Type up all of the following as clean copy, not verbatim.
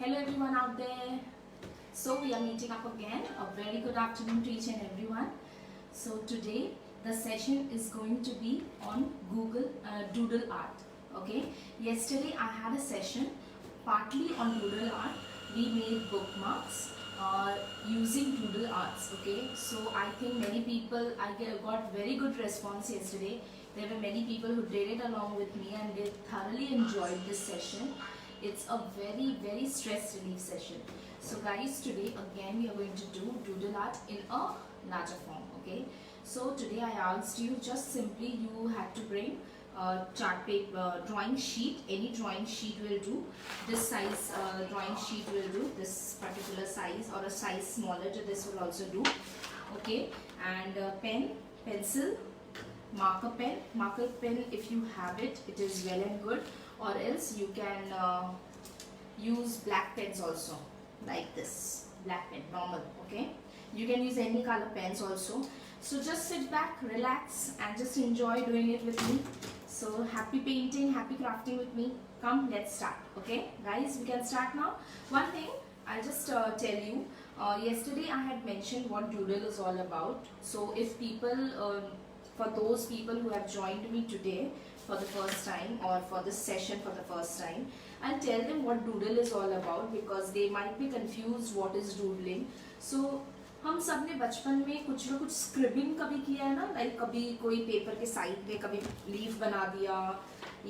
Hello everyone out there. So we are meeting up again. A very good afternoon to each and everyone. So today the session is going to be on Google Doodle art. Okay. Yesterday I had a session partly on Doodle art. We made bookmarks using Doodle arts. Okay. So I think many people, got very good response yesterday. There were many people who did it along with me and they thoroughly enjoyed this session. It's a very stress relief session. So guys, today again we are going to do doodle art in a larger form. Okay, so today I asked you, just simply you had to bring chart paper, drawing sheet. Any drawing sheet will do. This size drawing sheet will do. This particular size or a size smaller to this will also do. Okay, and pen, pencil, marker pen if you have it, it is well and good, or else you can use black pens also, like this black pen, normal. Okay, you can use any color pens also. So just sit back, relax and just enjoy doing it with me. So happy painting, happy crafting with me. Come, let's start. Okay guys, we can start now. One thing I'll just tell you, yesterday I had mentioned what doodle is all about. So if people for those people who have joined me today for the first time or for this session for the first time, I'll tell them what doodle is all about, because they might be confused what is doodling. So हम सब ने बचपन में कुछ ना कुछ स्क्रिबिंग कभी किया है ना, लाइक कभी कोई पेपर के साइड पे कभी लीफ बना दिया,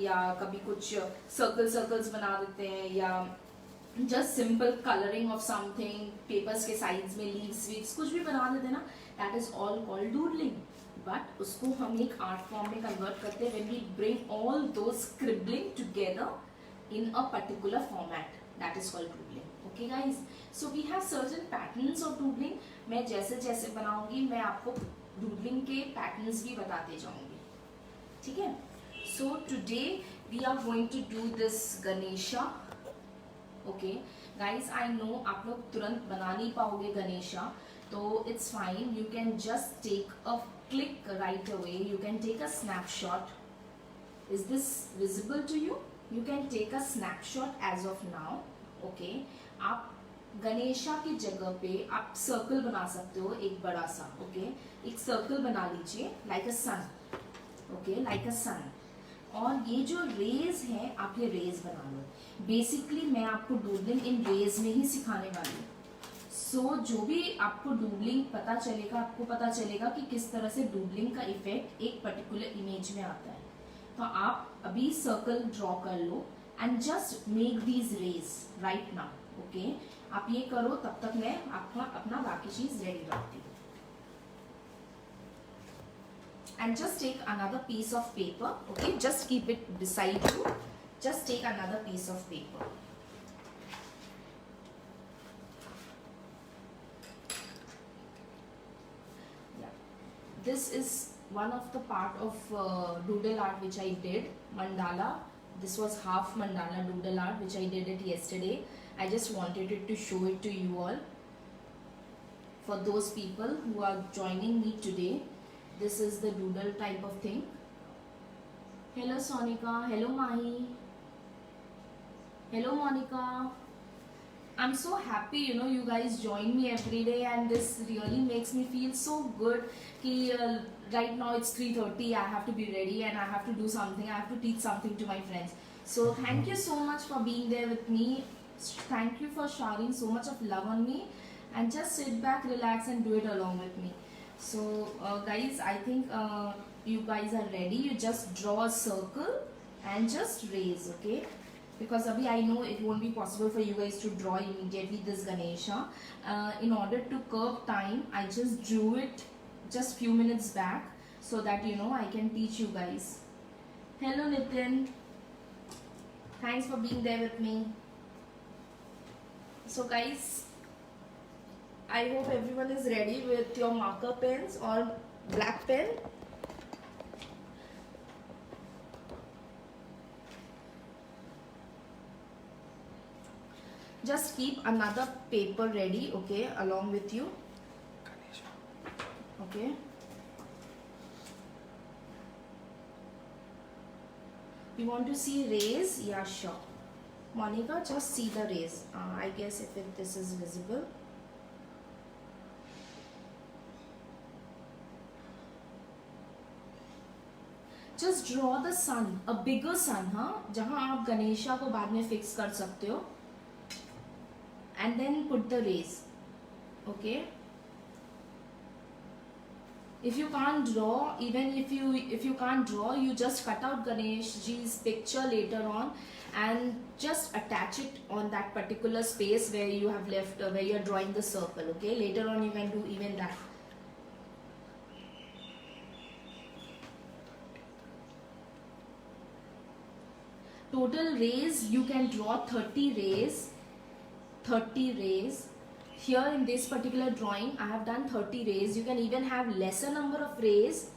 या कभी कुछ सर्कल्स बना देते हैं, या just simple colouring of something, papers के साइड्स में लीव्स कुछ भी बना देते हैं ना, that is all called doodling. But उसको हम एक आर्ट फॉर्म में कन्वर्ट करते हैं when we bring all those scribbling together in a particular format, that is called doodling. Okay guys, so we have certain patterns of doodling. मैं जैसे जैसे बनाऊंगी मैं आपको डूडलिंग के पैटर्न्स भी बताते जाऊंगी. ठीक है, so today we are going to do this Ganesha. Okay guys, I know आप लोग तुरंत बना नहीं पाओगे गणेशा, तो it's fine. You can just take a click right away. You can take a snapshot. Is this visible to you? You can take a snapshot as of now. Okay. आप गणेशा की जगह पे आप सर्कल बना सकते हो, एक बड़ा सा. ओके, एक सर्कल बना लीजिए like a sun. Okay, like a sun. और ये जो रेज है आप ये रेज बना लो. बेसिकली मैं आपको डूडलिंग इन रेज में ही सिखाने वाली हूँ. सो जो भी आपको डूडलिंग पता चलेगा, आपको पता चलेगा कि किस तरह से डूडलिंग का इफेक्ट एक पर्टिकुलर इमेज में आता है. तो आप अभी सर्कल ड्रॉ कर लो and just make these rays right now. Okay, आप ये करो, तब तक मैं अपना बाकी चीज रेडी रखती हूँ. And just take another piece of paper. Okay, just keep it beside you. Just take another piece of paper. This is one of the part of doodle art which I did, mandala. This was half mandala doodle art which I did it yesterday. I just wanted it to show it to you all. For those people who are joining me today, this is the doodle type of thing. Hello Sonika, hello Mahi, hello Monica. I'm so happy, you guys join me every day, and this really makes me feel so good. Ki right now it's 3:30. I have to be ready and I have to do something. I have to teach something to my friends. So thank you so much for being there with me. Thank you for showering so much of love on me, and just sit back, relax, and do it along with me. So guys, I think you guys are ready. You just draw a circle and just raise. Okay, because abhi I know it won't be possible for you guys to draw immediately this Ganesha. In order to curb time, I just drew it just few minutes back so that I can teach you guys. Hello Nitin, thanks for being there with me. So guys, I hope everyone is ready with your marker pens or black pen. Just keep another paper ready, okay, along with you. Okay. You want to see rays? Yeah, sure. Monica, just see the rays. I guess if this is visible. Just draw the sun, a bigger sun, हाँ, जहाँ आप गणेशा को बाद में fix कर सकते हो, and then put the rays, okay? If you can't draw, even if you can't draw, you just cut out Ganesh ji's picture later on and just attach it on that particular space where you have left, where you're drawing the circle, okay? Later on you can do even that. Total rays, you can draw 30 rays. 30 rays. Here in this particular drawing, I have done 30 rays. You can even have lesser number of rays.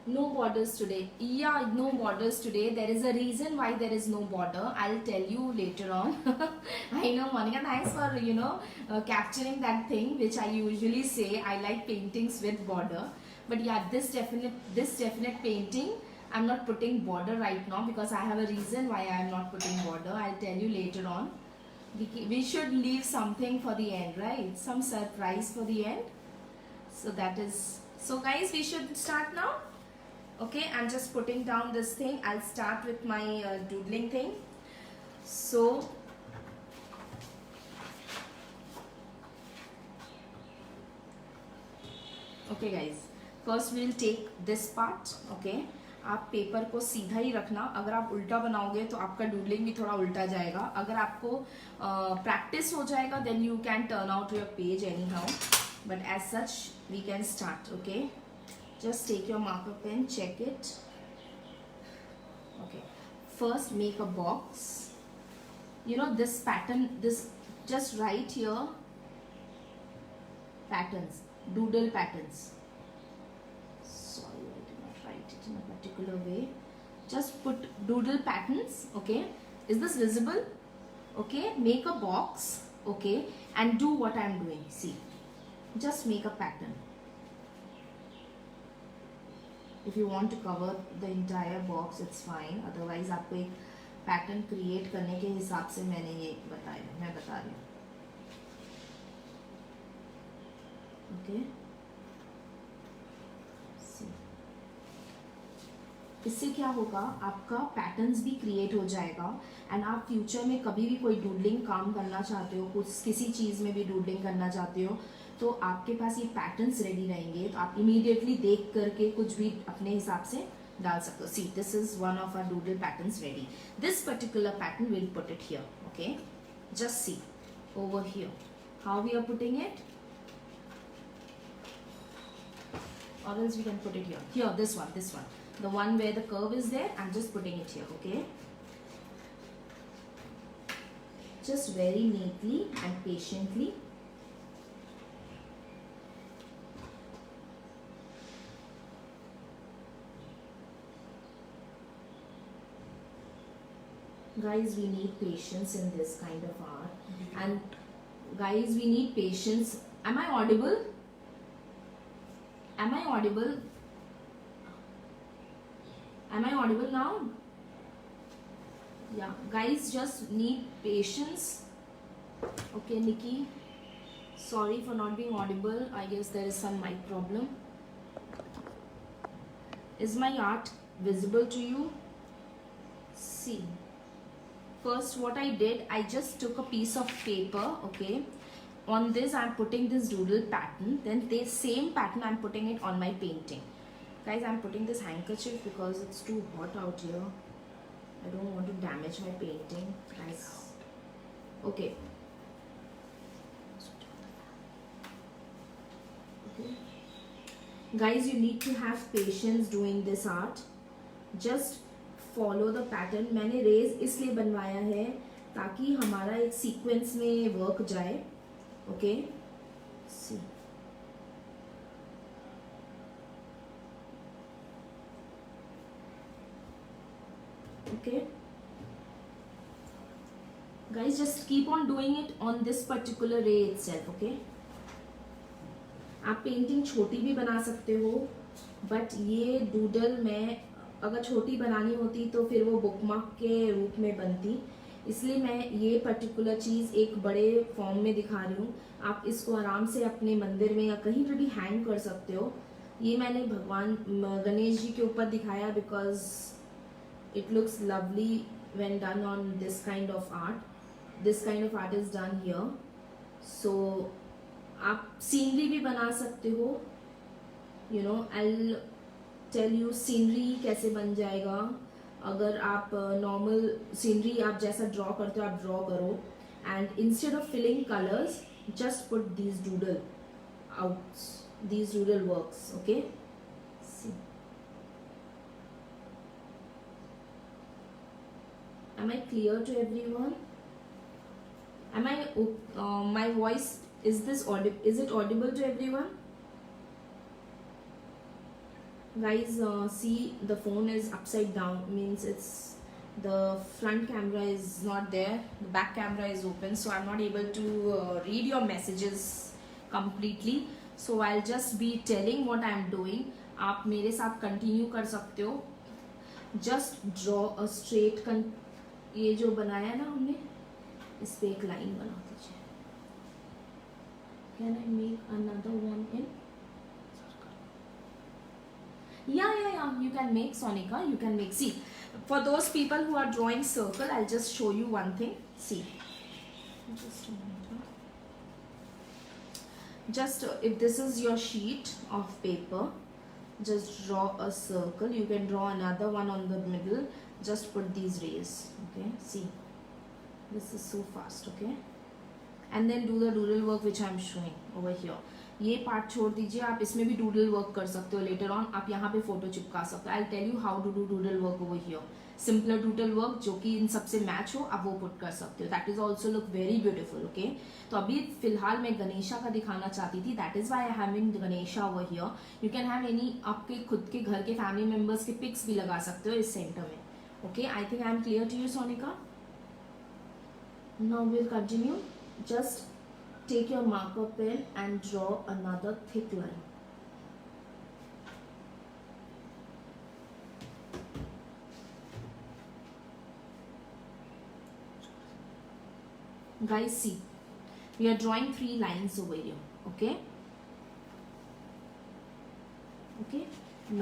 No borders today. Yeah, no borders today. There is a reason why there is no border. I'll tell you later on. I know, Monica, thanks for, capturing that thing which I usually say. I like paintings with border. But yeah, this definite painting, I'm not putting border right now because I have a reason why I am not putting border. I'll tell you later on. We should leave something for the end, right? Some surprise for the end. So that is, so guys, we should start now. Okay, I'm just putting down this thing. I'll start with my doodling thing. So okay guys, first we'll take this part. Okay, आप paper को सीधा ही रखना. अगर आप उल्टा बनाओगे तो आपका डूडलिंग भी थोड़ा उल्टा जाएगा. अगर आपको प्रैक्टिस हो जाएगा then you can turn out your page anyhow, but as such we can start. Okay, just take your marker pen, check it. Okay, first make a box. You know this pattern, this just write here patterns, doodle patterns. Sorry, I did not write it in a particular way. Just put doodle patterns. Okay, is this visible? Okay, make a box. Okay, and do what I am doing. See, just make a pattern. If you want to cover the entire box, it's fine. Otherwise, आपको एक pattern create करने के हिसाब से मैं बता रही हूँ. ओके, इससे क्या होगा, आपका पैटर्न्स भी क्रिएट हो जाएगा एंड आप फ्यूचर में कभी भी कोई डूडलिंग काम करना चाहते हो, कुछ किसी चीज़ में भी डूडलिंग करना चाहते हो तो आपके पास ये पैटर्न्स रेडी रहेंगे. तो आप इमीडिएटली देख करके कुछ भी अपने हिसाब से डाल सकते हो. See, this is one of our doodle patterns ready. This particular pattern will put it here. Okay, just see over here how we are putting it, or else we can put it here. Here, this one, the one where the curve is there, I'm just putting it here. Okay, just very neatly and patiently. Guys, we need patience in this kind of art. And guys, we need patience. Am I audible? Am I audible? Am I audible now? Yeah, guys, just need patience. Okay, Nikki, sorry for not being audible. I guess there is some mic problem. Is my art visible to you? See, first what I did, I just took a piece of paper. Okay, on this I'm putting this doodle pattern, then this same pattern I'm putting it on my painting. Guys, I'm putting this handkerchief because it's too hot out here. I don't want to damage my painting, guys. Okay, guys, you need to have patience doing this art. Just follow the pattern. मैंने raise इसलिए बनवाया है ताकि हमारा एक sequence में work जाए. Okay, see, okay guys, just keep on doing it on this particular ray itself. Okay, आप पेंटिंग छोटी भी बना सकते हो बट ये डूडल मैं अगर छोटी बनानी होती तो फिर वो बुकमार्क के रूप में बनती, इसलिए मैं ये पर्टिकुलर चीज़ एक बड़े फॉर्म में दिखा रही हूँ। आप इसको आराम से अपने मंदिर में या कहीं पर भी हैंग कर सकते हो। ये मैंने भगवान गणेश जी के ऊपर दिखाया because it looks lovely when done on this kind of art. This kind of art is done here. So आप सीनरी भी बना सकते हो, you know. I tell you scenery कैसे बन जाएगा। अगर आप नॉर्मल सीनरी आप जैसा ड्रॉ करते हो आप ड्रॉ करो, and instead of filling colours just put these doodle out, these doodle works. Okay, see, am I clear to everyone? Am I my voice, is it audible to everyone? Guys, see, the phone is upside down, means it's the front camera is not there, the back camera is open, so I'm not able to read your messages completely. So I'll just be telling what I'm doing. आप मेरे साथ continue कर सकते हो। Just draw a straight, ये जो बनाया ना हमने, इस पे एक लाइन बना दीजिए। Can I make another one in? Yeah, you can make, Sonika, you can make. See, for those people who are drawing circle, I'll just show you one thing. See, just a minute. Just if this is your sheet of paper, just draw a circle. You can draw another one on the middle. Just put these rays. Okay, see, this is so fast. Okay, and then do the doodle work which I'm showing over here. ये part छोड़ दीजिए, आप इसमें भी doodle work कर सकते हो। Later on आप यहाँ पे फोटो चिपका सकते हो। I tell you how to do doodle work over here. Simpler doodle work जो कि इन सबसे मैच हो, आप वो पुट कर सकते हो। That is also look very beautiful. Okay, तो अभी फिलहाल मैं गणेशा का दिखाना चाहती थी, that is why I having Ganesha over here. You can have any आपके खुद के घर के फैमिली मेंबर्स के पिक्स भी लगा सकते हो इस सेंटर में। Okay, I think I am clear to you, Sonika. Now will continue. Just take your marker pen and draw another thick line. Guys, see, we are drawing 3 lines over here. Okay, okay,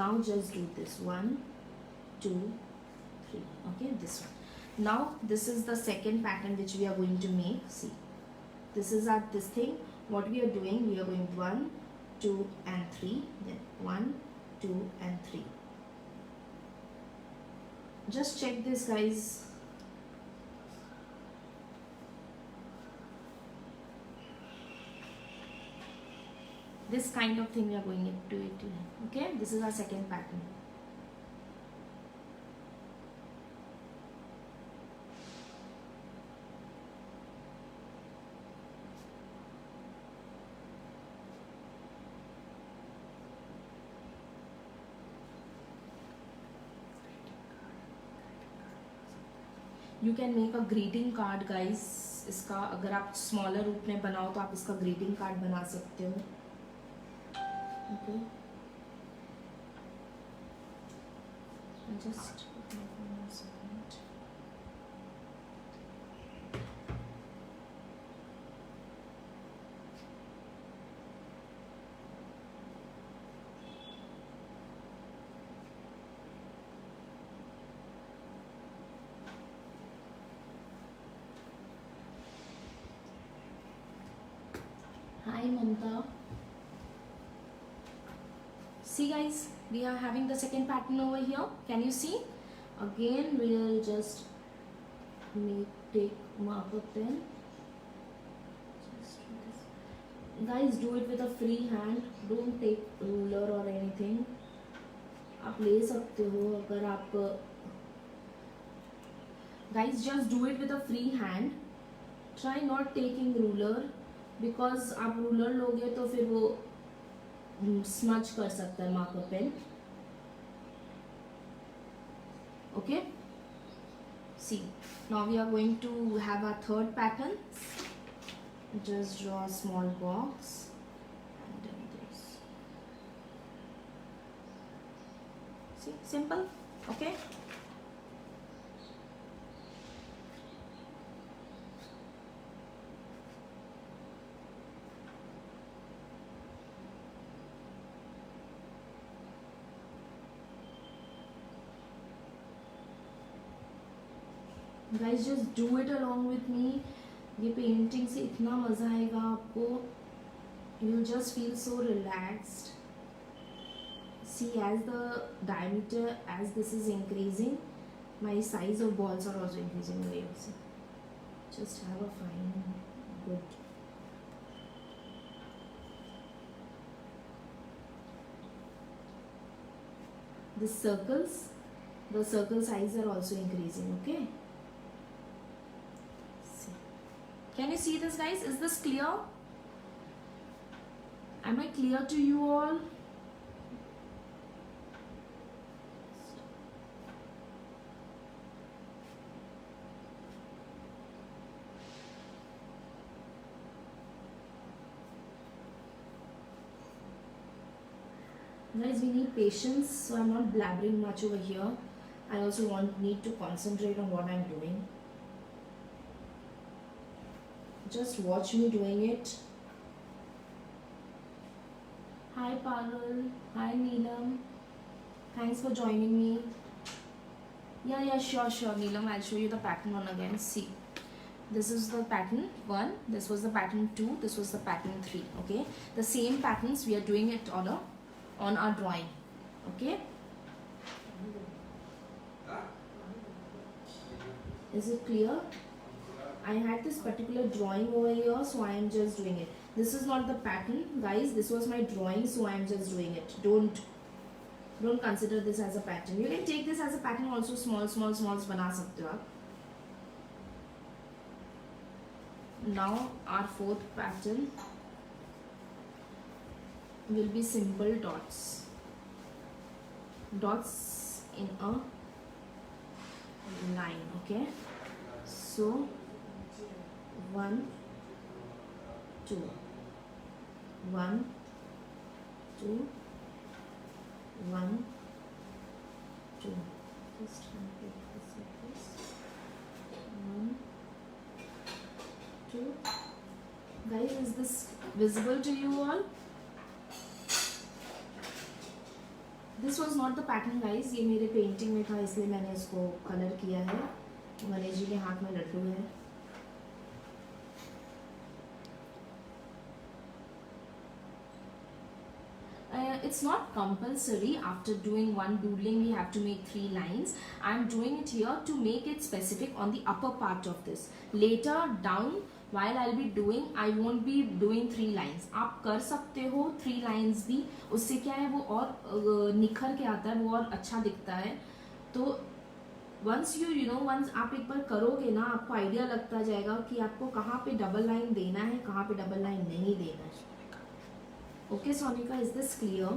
now just do this 1 2 3. Okay, this one. Now this is the second pattern which we are going to make. See, this is at this thing. What we are doing, we are going 1 2 and 3, then 1 2 and 3. Just check this, guys. This kind of thing we are going to it. Okay, this is our second pattern. You can make a greeting card, guys. इसका अगर आप smaller रूप में बनाओ तो आप इसका greeting card बना सकते हो। Okay, just Hi Mamta. See guys, we are having the second pattern over here. Can you see? Again we will just take marker pen. Guys, do it with a free hand. Don't take ruler or anything. आप ले सकते हो अगर आप guys, just do it with a free hand. Try not taking ruler. Because आप ruler लोगे तो फिर वो स्मच कर सकता है marker pen. Okay, see, now we are going to have a third pattern. Just draw a small box and do this. See, simple. Okay. Guys, just do it along with me. ये painting से इतना मज़ा आएगा आपको. You'll just feel so relaxed. See, as the diameter, as this is increasing, my size of balls are also increasing away also. Just have a fine, good. The circle size are also increasing, okay? See. Can you see this, guys? Is this clear? Am I clear to you all? Guys, we need patience, so I'm not blabbering much over here. I also need to concentrate on what I'm doing. Just watch me doing it. Hi Parul, hi Neelam. Thanks for joining me. Yeah, sure, Neelam. I'll show you the pattern one again. See, this is the pattern 1, this was the pattern 2, this was the pattern 3. Okay, the same patterns we are doing it on our drawing. Okay, is it clear? I had this particular drawing over here, so I am just doing it. This is not the pattern, guys. This was my drawing, so I am just doing it. Don't consider this as a pattern. You can take this as a pattern also. Smalls बना सकते हो आप. Now our fourth pattern will be simple dots in a line. Okay, so 1 2 1 2 1 2. Just complete this like this. 1 2. Guys, is this visible to you all? This was not the pattern, guys. ये मेरे painting में था, इसलिए मैंने इसको colour किया है. गणेश जी के हाथ में लड्डू है. It's not compulsory. After doing one doodling, we have to make 3 lines. I'm doing it here to make it specific on the upper part of this. Later down, while I'll be doing, I won't be doing 3 lines. आप कर सकते हो 3 lines भी. उससे क्या है, वो और निखर के आता है, वो और अच्छा दिखता है. तो once once आप एक बार करोगे ना, आपको आइडिया लगता जाएगा कि आपको कहाँ पे डबल लाइन देना है, कहाँ पे डबल लाइन नहीं देना है. Okay, Sonika, is this clear?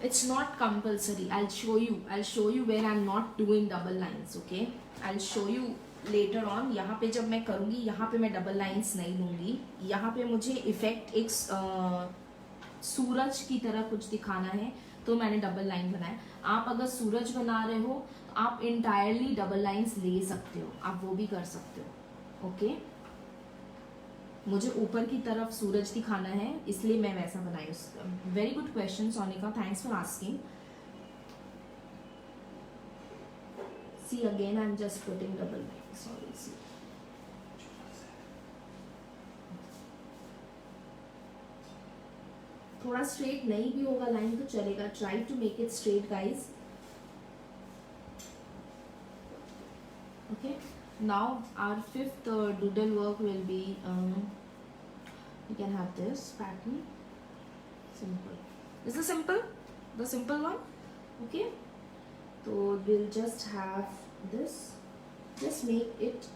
It's not compulsory. I'll show you where I'm not doing double lines. Okay, I'll show you later on. यहाँ पे जब मैं करूँगी, यहाँ पे मैं डबल लाइंस नहीं दूंगी. यहाँ पे मुझे इफेक्ट एक सूरज की तरह कुछ दिखाना है, तो मैंने डबल लाइन बनाया. आप अगर सूरज बना रहे हो, आप इंटायरली डबल लाइंस ले सकते हो, आप वो भी कर सकते हो. ओके, मुझे ऊपर की तरफ सूरज दिखाना है, इसलिए मैं वैसा बनाई. Very good question Sonika, thanks for asking. See again, I am just putting double line. Sorry, see थोड़ा स्ट्रेट नहीं भी होगा लाइन तो चलेगा. Try to make it straight, guys. Okay, now our fifth doodle work will be you can have this pattern. Simple. Is this simple? The simple one. Okay, so we'll just have this. Just make it,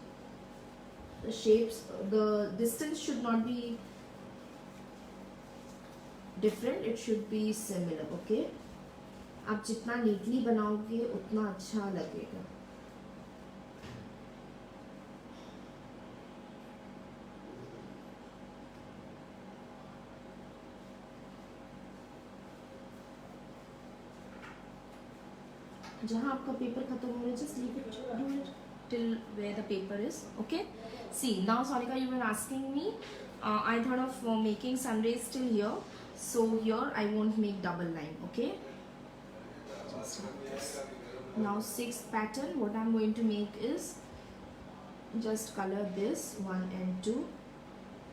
the shapes, the distance should not be different, it should be similar. Okay, आप जितना neatly बनाओगे उतना अच्छा लगेगा. जहाँ आपका paper खत्म हो रहा है, just leave it, do it till where the paper is. Okay. See, now Sonika, you were asking me. I thought of making sun rays till here. So here I won't make double line. Okay. Just like this. Now sixth pattern, what I'm going to make is just color this 1 and 2.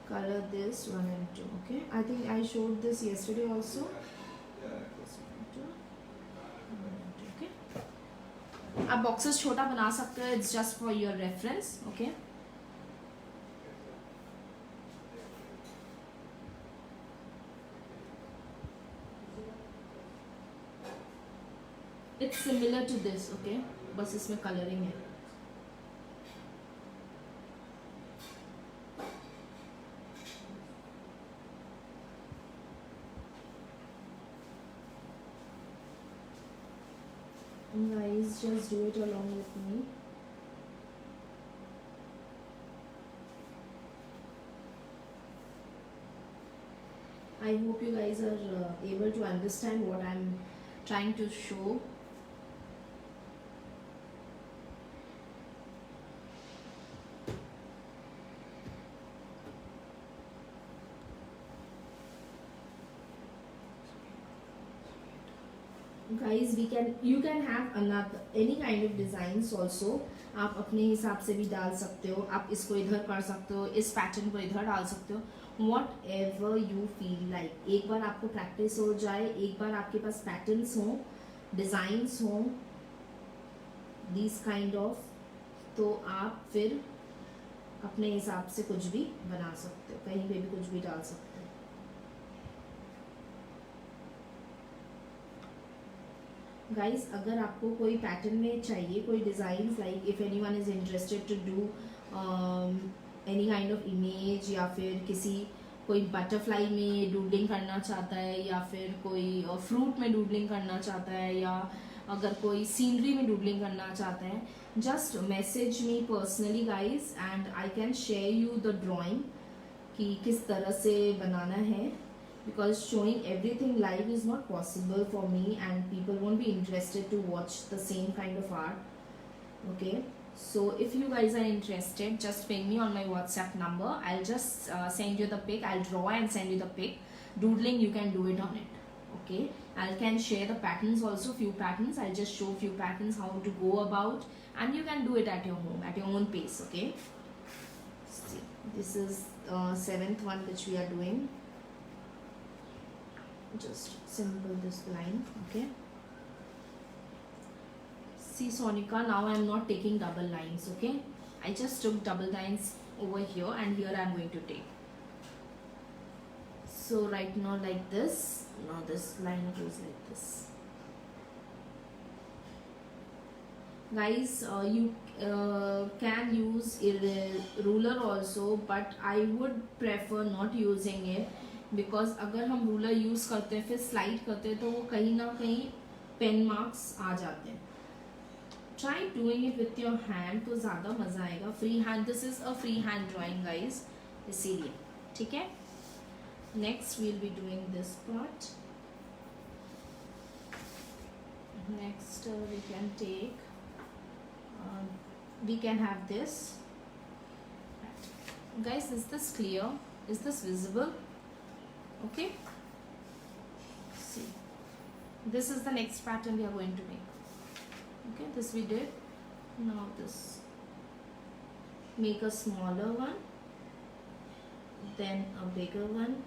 Color this 1 and 2. Okay. I think I showed this yesterday also. आप boxes छोटा बना सकते हो, it's just for your reference. Okay. It's similar to this. Okay. बस इसमें colouring है. Guys, just do it along with me. I hope you guys are able to understand what I'm trying to show. Guys, you can have any kind of designs also. आप अपने हिसाब से भी डाल सकते हो. आप इसको इधर कर सकते हो, इस पैटर्न को इधर डाल सकते हो. Whatever you feel like. एक बार आपको प्रैक्टिस हो जाए, एक बार आपके पास पैटर्न्स हो, डिजाइन्स हो, these kind of, तो आप फिर अपने हिसाब से कुछ भी बना सकते हो, कहीं पे भी कुछ भी डाल सकते हो. गाइज, अगर आपको कोई पैटर्न में चाहिए, कोई design, like if anyone is interested to do any kind of image, या फिर कोई बटरफ्लाई में डूडलिंग करना चाहता है, या फिर कोई फ्रूट में डूडलिंग करना चाहता है, या अगर कोई सीनरी में डूडलिंग करना चाहता है, just message me personally guys and I can share you the drawing कि किस तरह से बनाना है. Because showing everything live is not possible for me, and people won't be interested to watch the same kind of art. Okay, so if you guys are interested, just ping me on my WhatsApp number. I'll just send you the pic. I'll draw and send you the pic. Doodling, you can do it on it. Okay, I can share the patterns also, few patterns. I'll just show few patterns how to go about, and you can do it at your home at your own pace. Okay, see, this is 7th one which we are doing. Just simple this line. Okay, see Sonika, now I am not taking double lines. Okay, I just took double lines over here, and here I am going to take. So right now like this, now this line goes like this. Guys, you can use a ruler also, but I would prefer not using it. Because अगर हम ruler use करते हैं फिर slide करते हैं तो वो कहीं ना कहीं पेन मार्क्स आ जाते हैं. Try doing it with your hand तो ज़्यादा मज़ा आएगा. Free hand, this is a free hand drawing guys, इसीलिए. ठीक है, next we'll be doing this part. Next we can take, we can have this. Guys, is this clear? Is this visible? Okay, see, this is the next pattern we are going to make. Okay, this we did. Now this, make a smaller one, then a bigger one,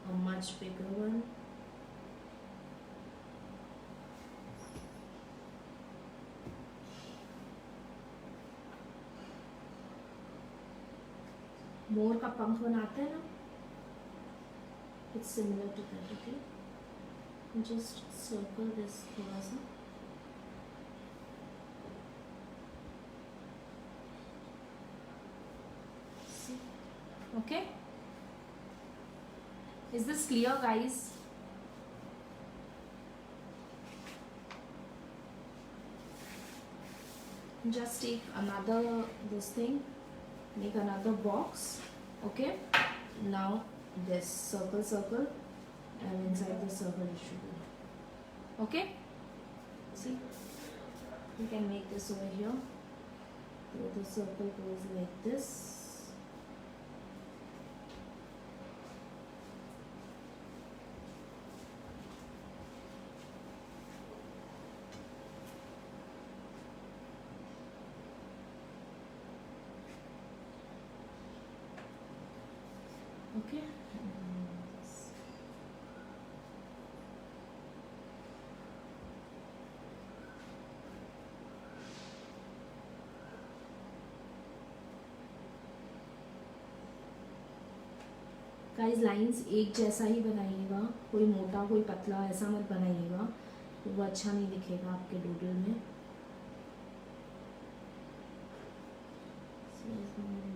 a much bigger one, मोर का पंख बनाते हैं ना, it's similar to that. Okay, just circle this थोड़ा सा. See, okay, is this clear guys? Just take another this thing, make another box. Okay, now this circle, and inside the circle it should be. Okay, See, you can make this over here. So the circle goes like this. Okay. Guys lines एक जैसा ही बनाइएगा, कोई मोटा कोई पतला ऐसा मत बनाइएगा, तो वो अच्छा नहीं दिखेगा आपके डूडल में.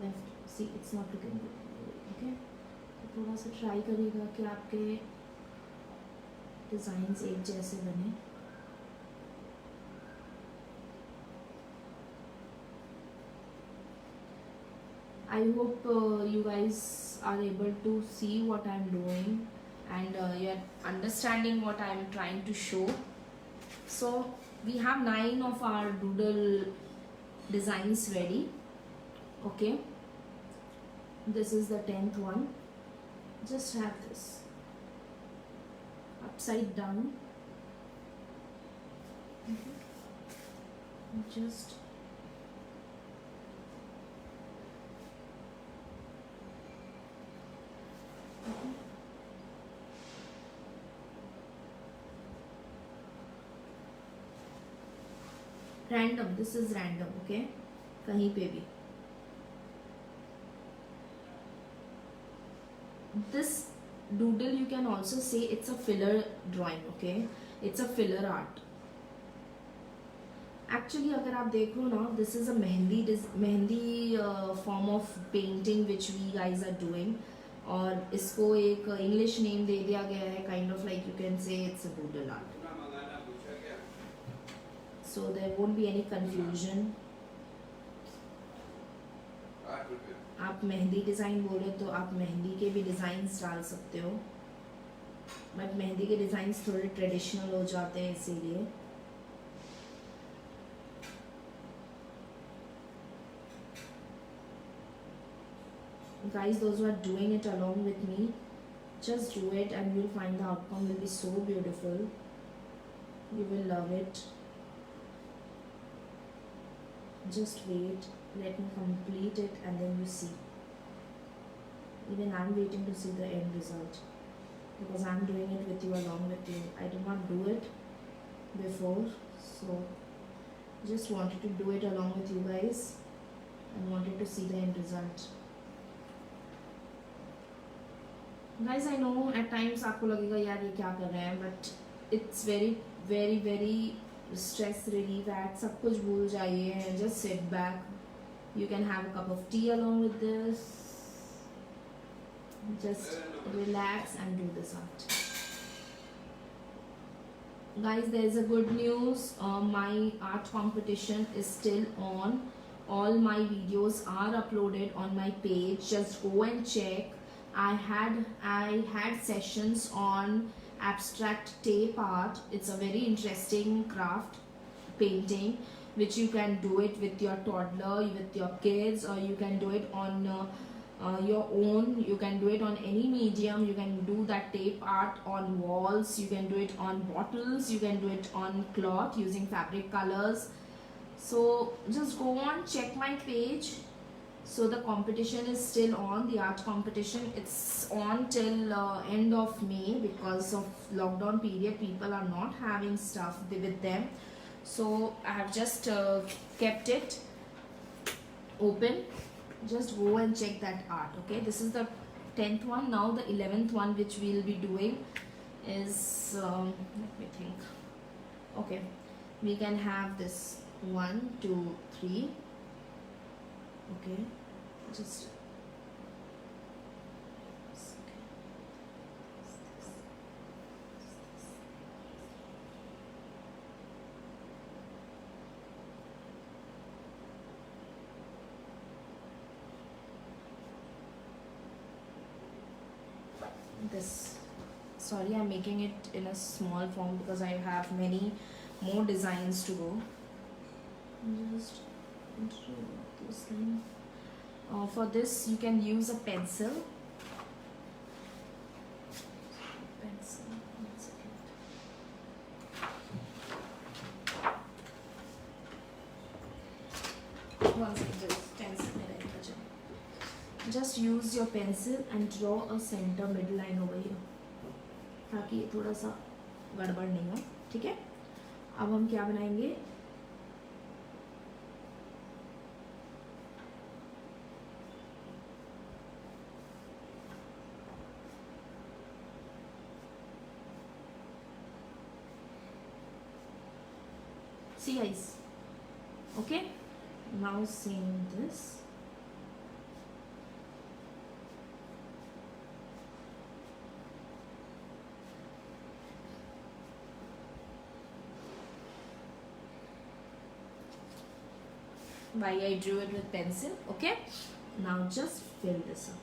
Left see it's not looking good. Okay, तो थोड़ा सा ट्राई करिएगा कि आपके डिज़ाइंस एक जैसे बने. I hope you guys are able to see what I'm doing and you're understanding what I'm trying to show. So we have 9 of our doodle designs ready. Okay, this is the 10th one. Just have this upside down. Just random, this is random. Okay, कहीं पे भी. This doodle you can also say it's a filler drawing. Okay, it's a filler art. Actually अगर आप देखो ना, this is a mehndi form of painting which we guys are doing, और इसको एक इंग्लिश नेम दे दिया गया है, kind of like you can say it's a doodle art. So there won't be any confusion. आप मेहंदी डिज़ाइन बोले तो आप मेहंदी के भी डिज़ाइंस डाल सकते हो, बट मेहंदी के डिज़ाइंस थोड़े ट्रेडिशनल हो जाते हैं इसीलिए. Guys, those who are doing it along with me, just do it and you'll find the outcome will be so beautiful. You will love it. Just wait, let me complete it and then you see. Even I'm waiting to see the end result because I'm doing it with you, along with you. I did not do it before, so just wanted to do it along with you guys and wanted to see the end result. Guys, I know at times आपको लगेगा यार ये क्या कर रहे हैं, but it's very very very stress relief act. सब कुछ भूल जाइए and just sit back. You can have a cup of tea along with this. Just relax and do this art. Guys, there is a good news. My art competition is still on. All my videos are uploaded on my page. Just go and check. I had sessions on abstract tape art. It's a very interesting craft, painting, which you can do it with your toddler, with your kids, or you can do it on your own. You can do it on any medium. You can do that tape art on walls. You can do it on bottles. You can do it on cloth using fabric colors. So just go on, check my page. So the competition is still on, the art competition. It's on till end of May because of lockdown period. People are not having stuff with them. So I have just kept it open. Just go and check that art. Okay, this is the 10th one. Now the 11th one which we will be doing is, let me think. Okay, we can have this 1, 2, 3. Okay, just this. Sorry, I'm making it in a small form because I have many more designs to go. Just this line. For this you can use a pencil. Pencil. 1 second. Just use your pencil and draw a center midline over here, ताकि ये थोड़ा सा गड़बड़ नहीं हो. ठीक है. अब हम क्या बनाएंगे? See guys. Okay. Now same this. Why I drew it with pencil. Okay. Now just fill this up.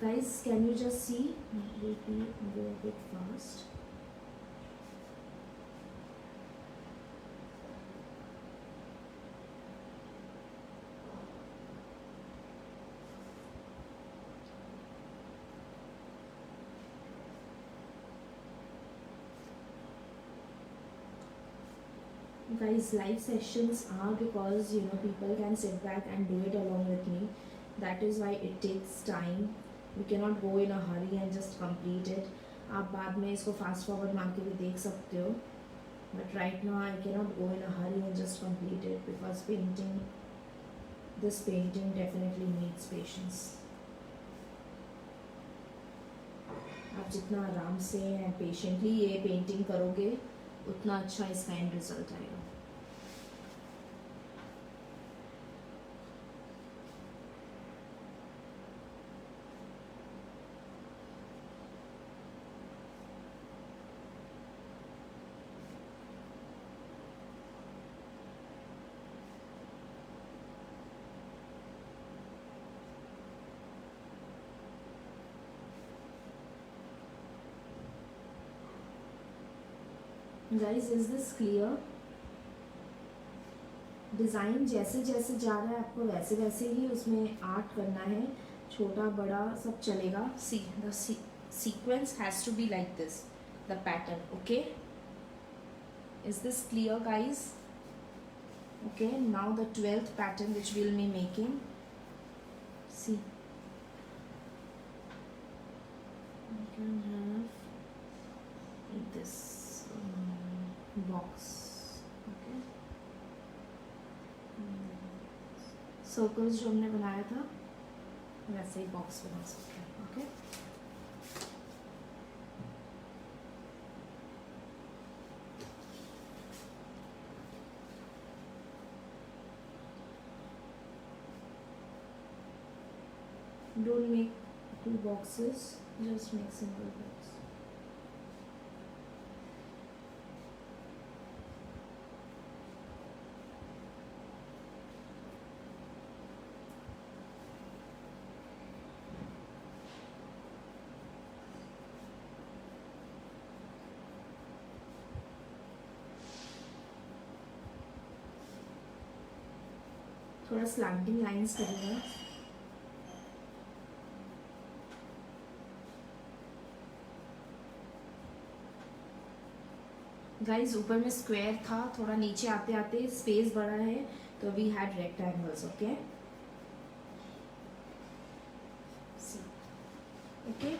Guys, can you just see? Will be go a bit fast. Guys, live sessions are because people can sit back and do it along with me. That is why it takes time. We cannot go in a hurry and just complete it. आप बाद में इसको fast forward मार के भी देख सकते हो. But right now I cannot go in a hurry and just complete it because this painting definitely needs patience. आप जितना आराम से and patiently ये painting करोगे उतना अच्छा इसका end result आएगा. Guys, is this clear? Design जैसे जैसे जा रहा है आपको वैसे वैसे ही उसमें आर्ट करना है. छोटा बड़ा सब चलेगा. See, the sequence has to be like this, the pattern. Okay, is this clear guys? Okay, now the 12th pattern which we'll be making. See, you can have this box. Okay, circles जो हमने बनाया था वैसे ही box बना सकते हैं. Okay, don't make 2 boxes, just make single box. थोड़ा slanting lines करेंगे. गाइस, ऊपर में स्क्वायर था, थोड़ा नीचे आते आते स्पेस बड़ा है तो we had rectangles. Okay, okay.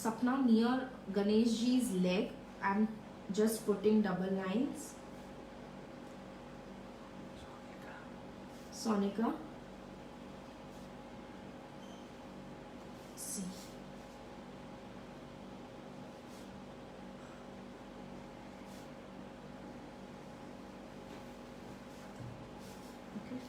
Sapna, near Ganesh ji's leg, I'm just putting double lines. Sonika. See. Okay.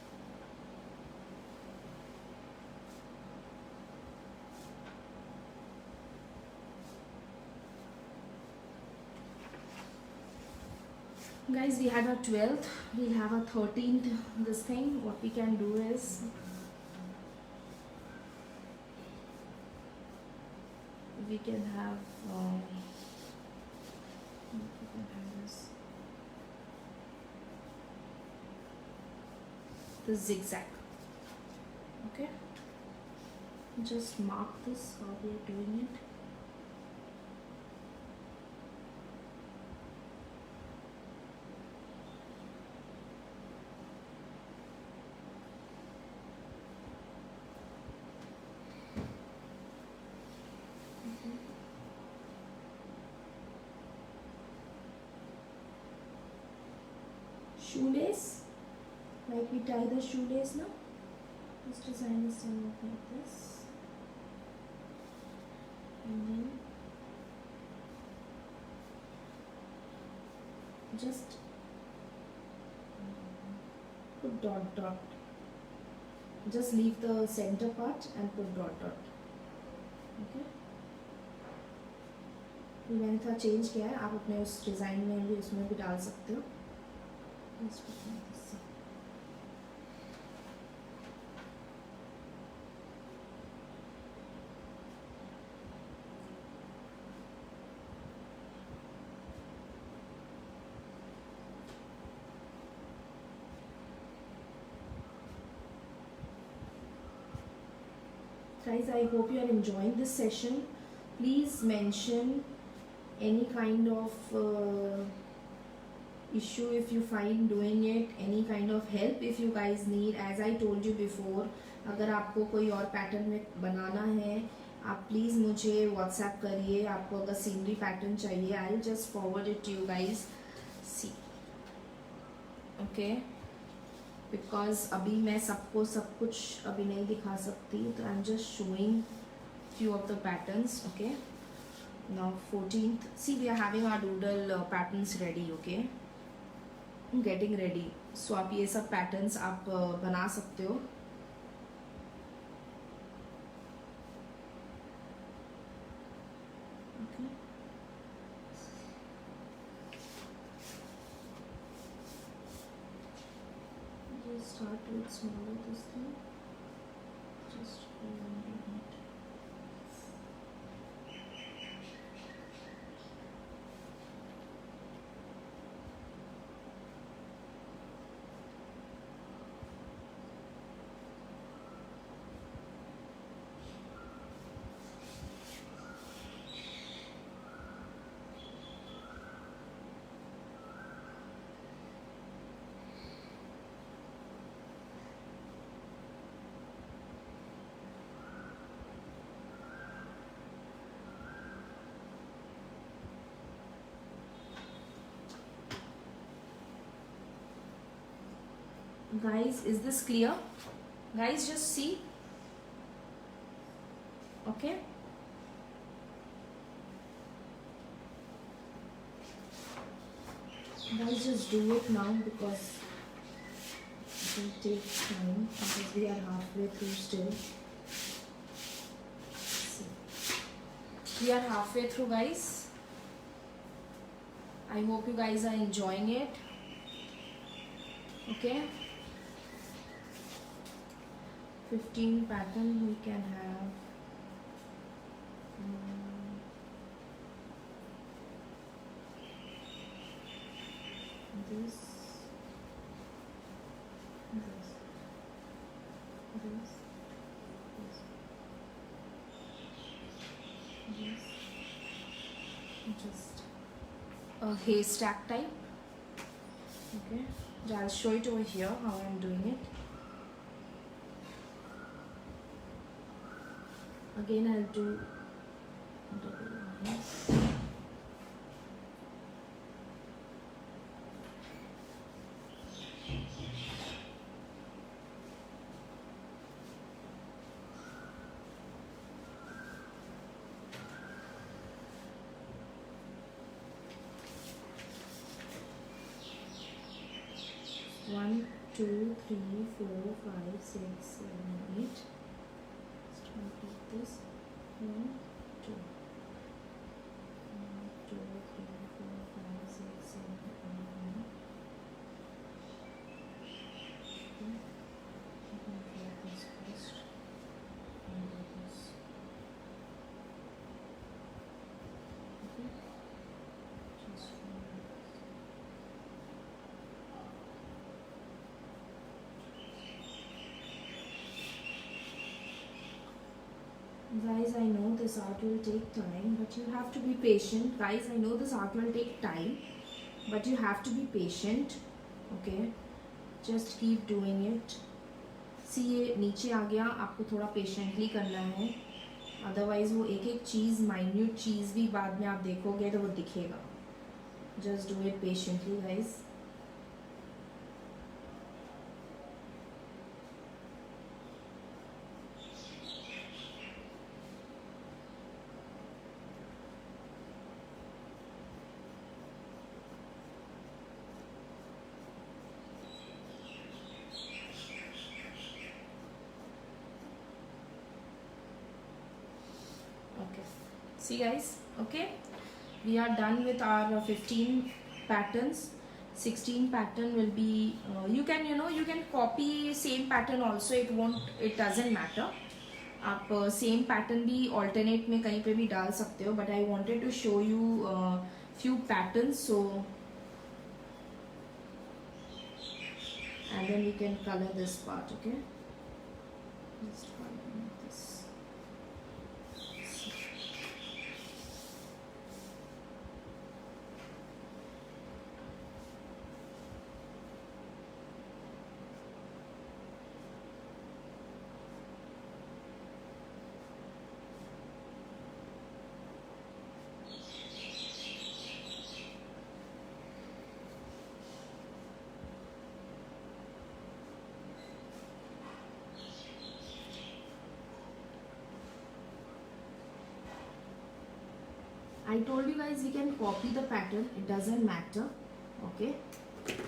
Guys, we had our 12th, we have our 13th. This thing, what we can do is we can have the zigzag. Okay, just mark this how we are doing it. Shoelace, like we tie the shoelace now. This design is done like this, and then just put dot dot. Just leave the center part and put dot dot. Okay. ये मैंने थोड़ा change किया है, आप अपने उस design में भी उसमें भी डाल सकते हो. Let's put this. Guys, I hope you are enjoying this session. Please mention any kind of issue if you find doing it, any kind of help if you guys need. As I told you before, अगर आपको कोई और pattern में बनाना है, आप please मुझे WhatsApp करिए. आपको अगर सीनरी पैटर्न चाहिए, I will just forward it to you guys. See, okay, because अभी मैं सबको सब कुछ अभी नहीं दिखा सकती, तो आई am just showing few of the patterns. Okay, now 14th, see we are having our doodle patterns ready. Okay, getting ready. So आप ये सब patterns आप बना सकते हो. Okay, just start with smaller this thing, just it. Guys, is this clear? Guys, just see. Okay, guys, just do it now because it will take time, because we are halfway through still. See. We are halfway through, guys. I hope you guys are enjoying it. Okay, 15 pattern we can have. This, just a haystack type. Okay, I'll show it over here how I'm doing it. Again, I'll do double lines. One, two, three, 4, 5, 6, 7, 8. Start with this. 1, 2. 1, 2, 3, 4, 5, 6, 7, 8, 9. Guys, I know this art will take time, but you have to be patient. Guys, I know this art will take time, but you have to be patient. Okay, just keep doing it. See, ये नीचे आ गया, आपको थोड़ा patiently करना है, otherwise वो एक एक चीज़, माइन्यूट चीज़ भी बाद में आप देखोगे तो वो दिखेगा. Just do it patiently guys. See guys, okay, we are done with our 15 patterns. 16 pattern will be you can copy same pattern also, it doesn't matter. आप सेम पैटर्न भी ऑल्टरनेट में कहीं पे भी डाल सकते हो, but I wanted to show you few patterns, so and then we can color this part. Okay, just color this. I told you guys we can copy the pattern, it doesn't matter. Okay,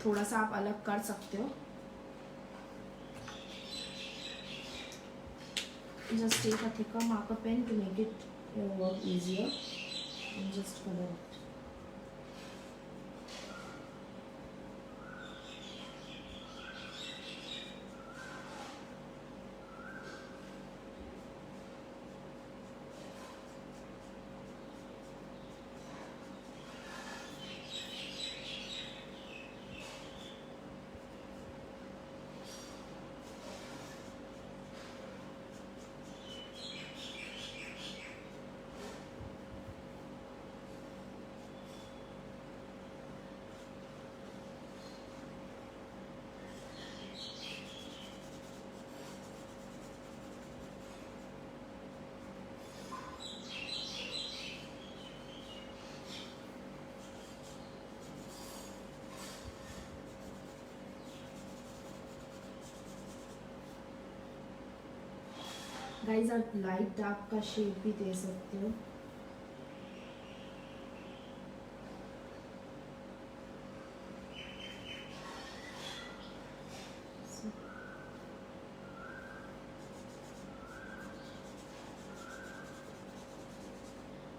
थोड़ा सा आप अलग कर सकते हो. Just take a thicker marker pen to make it your work easier and just color it. Guys आप light dark का shade भी दे सकते हो.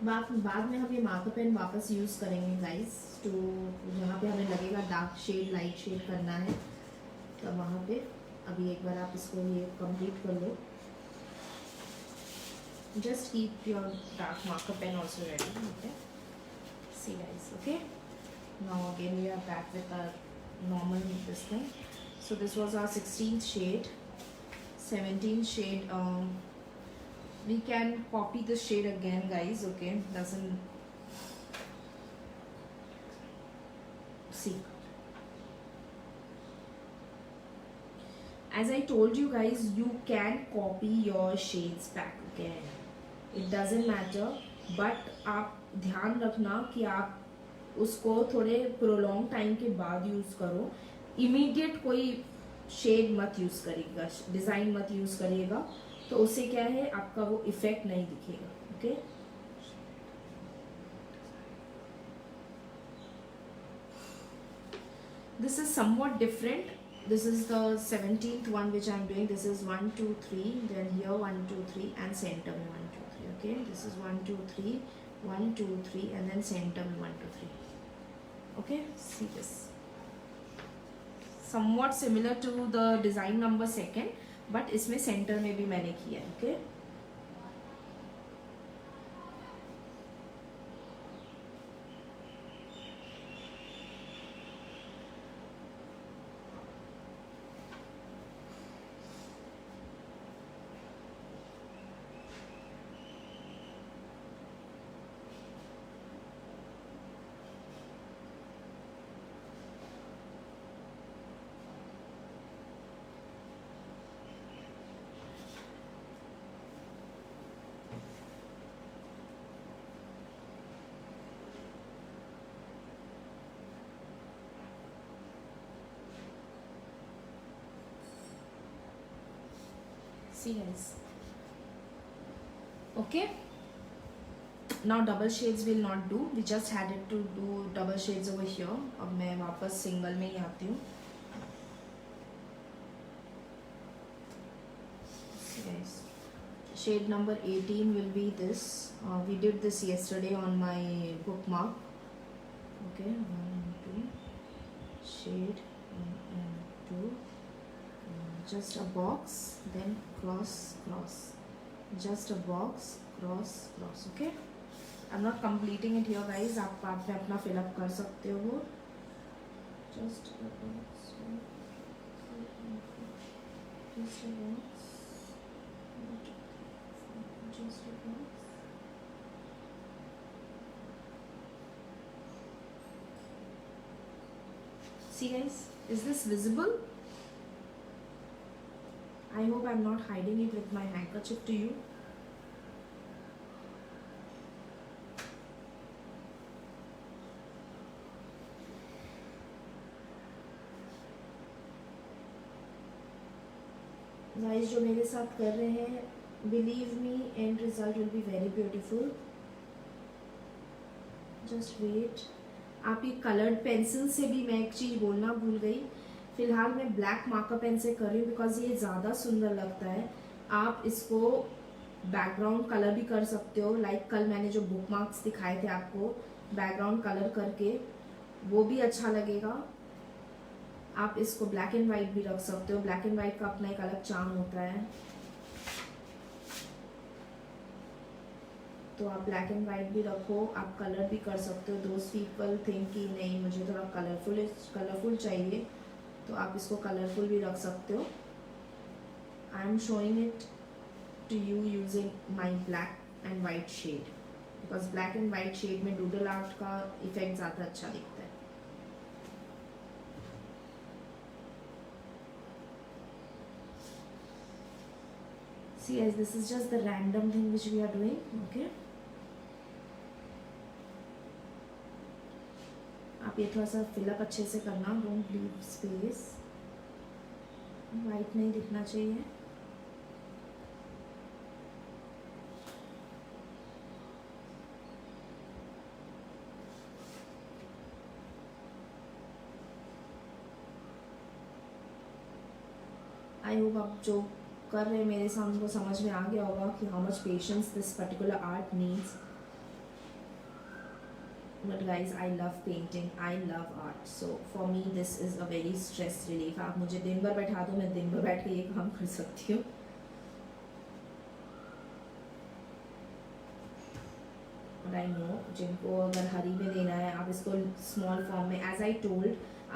बाद में हम ये मार्कर पेन वापस यूज़ करेंगे गाइज, तो जहाँ पे हमें लगेगा डार्क शेड लाइट शेड करना है तब वहाँ पे. अभी एक बार आप इसको ये कंप्लीट कर लो. Just keep your dark marker pen also ready. Okay, see guys. Okay, now again we are back with our normal this thing. So this was our 16th shade. 17th shade, we can copy the shade again guys. Okay, doesn't see. As I told you guys, you can copy your shades back again. It doesn't matter, but आप ध्यान रखना कि आप उसको थोड़े prolong time के बाद use करो. इमीडिएट कोई शेड मत यूज़ करिएगा, डिज़ाइन मत यूज़ करिएगा, तो उससे क्या है आपका वो इफेक्ट नहीं दिखेगा. Okay, this is somewhat different. This is the 17th one which I am doing. This is 1 2 3, then here 1 2 3 and center में 1 2 3. Okay, this is 1 2 3 1 2 3 and then center में 1 2 3. Okay, see this. Somewhat similar to the design number 2, but इसमें center में भी मैंने किया है. Okay. See guys. Okay. Now double shades will not do. We just had it to do double shades over here. अब मैं वापस single में ही आती हूँ. See guys. Shade number 18 will be this. We did this yesterday on my bookmark. Okay, 1 and 2. Shade 1 and 2. Just a box, then cross, cross. Just a box, cross, cross. Okay. I'm not completing it here, guys. आप part में अपना fill up कर सकते हो. Just a box. Just a box. Just a box. See guys, is this visible? I hope I'm not hiding it with my handkerchief to you. Guys, जो मेरे साथ कर रहे हैं, believe me, end result will be very beautiful. Just wait. आप ये colored pencil से भी मैं एक चीज़ बोलना भूल गई. फिलहाल मैं ब्लैक मार्कर पेन से कर रही हूँ बिकॉज ये ज़्यादा सुंदर लगता है. आप इसको बैकग्राउंड कलर भी कर सकते हो. लाइक कल मैंने जो बुक मार्क्स दिखाए थे आपको बैकग्राउंड कलर करके, वो भी अच्छा लगेगा. आप इसको ब्लैक एंड वाइट भी रख सकते हो. ब्लैक एंड वाइट का अपना एक अलग चार्म होता है. तो आप ब्लैक एंड वाइट भी रखो. आप कलर भी कर सकते हो. दोस्त पीपल थिंक कि नहीं मुझे थोड़ा कलरफुल चाहिए, तो आप इसको कलरफुल भी रख सकते हो. I am showing it to you using my black and white shade because black and white shade में डूडल आर्ट का इफेक्ट ज़्यादा अच्छा दिखता है. See guys, this is just the random thing which we are doing. Okay. आप ये थोड़ा सा फिलअप अच्छे से करना. Don't leave space. वाइट नहीं दिखना चाहिए. आई होप आप जो कर रहे हैं मेरे सामने को समझ में आ गया होगा कि how much patience this particular art needs. But guys, I love painting. I love art. So for me, this is a very stress relief. आप मुझे दिन भर बैठा दो, मैं दिन भर बैठ के ये काम कर सकती हूँ. और I know जिनको अगर हरी में देना है, आप इसको small form में, as I told,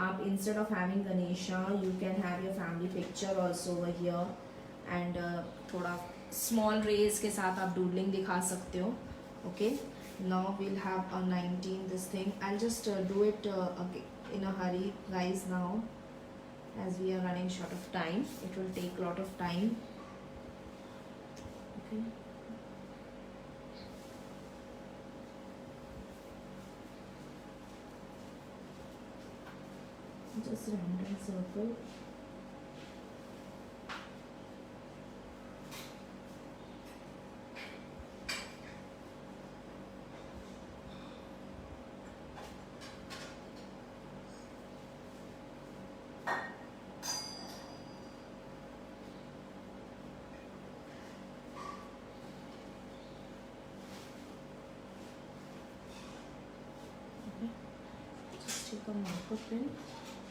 आप instead of having Ganesha, you can have your family picture also over here, and थोड़ा small rays के साथ आप doodling दिखा सकते हो. Okay. Now we'll have a 19 this thing. I'll just do it in a hurry guys now, as we are running short of time. It will take a lot of time. Okay. Just random circle. Take a marker pen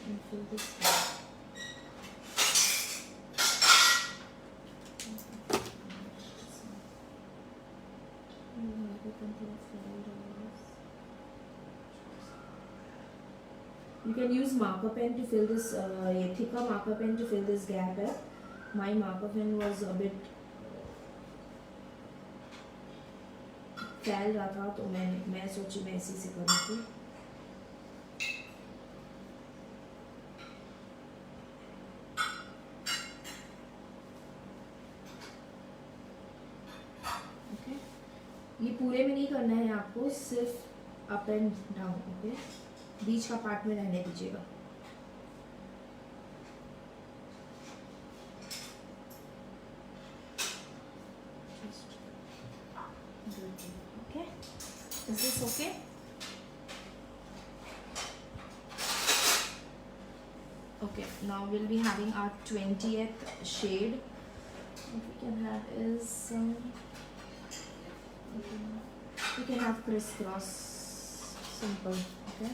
and fill this out. You can use marker pen to fill this, thicker marker pen to fill this gap. My marker pen was a bit फैल रहा था, तो मैं सोची मैं इसी से करूँगी. ये पूरे में नहीं करना है आपको, सिर्फ अप एंड डाउन. ओके. बीच का पार्ट में रहने दीजिएगा. Okay. Okay, now we'll be having our 20th shade. What we can have is we can have crisscross, simple. Okay.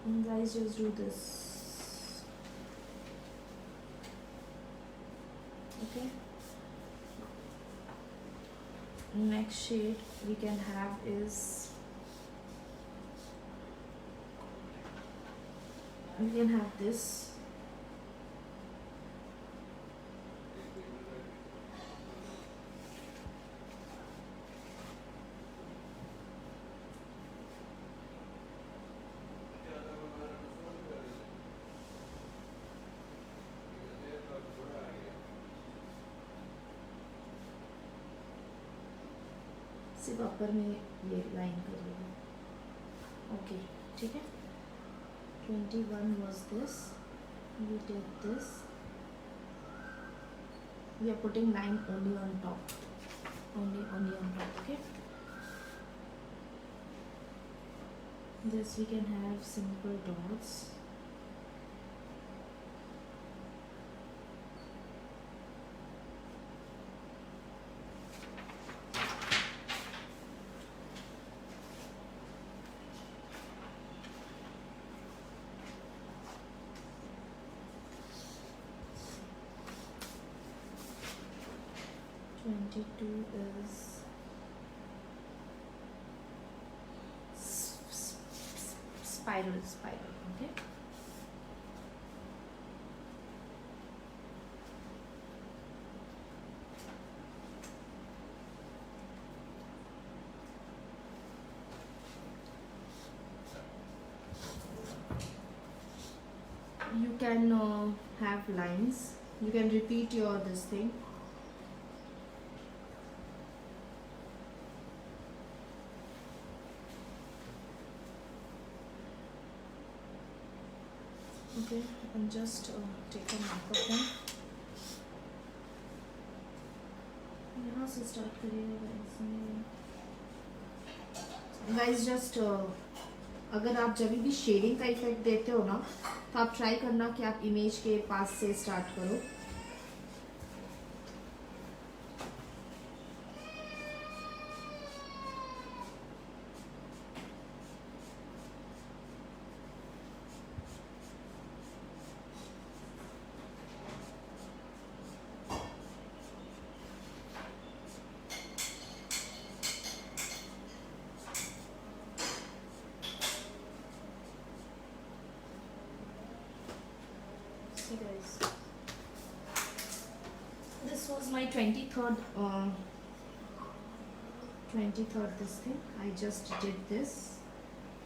And guys, just do this. Okay. Next shade we can have is we can have this. सिर्फ अपर में ये line करिएगा. Okay, ठीक है. 21 was this. We did this. We are putting line only on top. Only on top. Okay. This we can have simple dots. Two is spiral, okay. You can have lines. You can repeat your this thing. Okay, and just take a mark of them. यहाँ से start करिएगा guys. Just अगर आप जब भी shading का effect देते हो ना, तो आप ट्राई करना कि आप इमेज के पास से स्टार्ट करो. Guys, this was my 23rd this thing. I just did this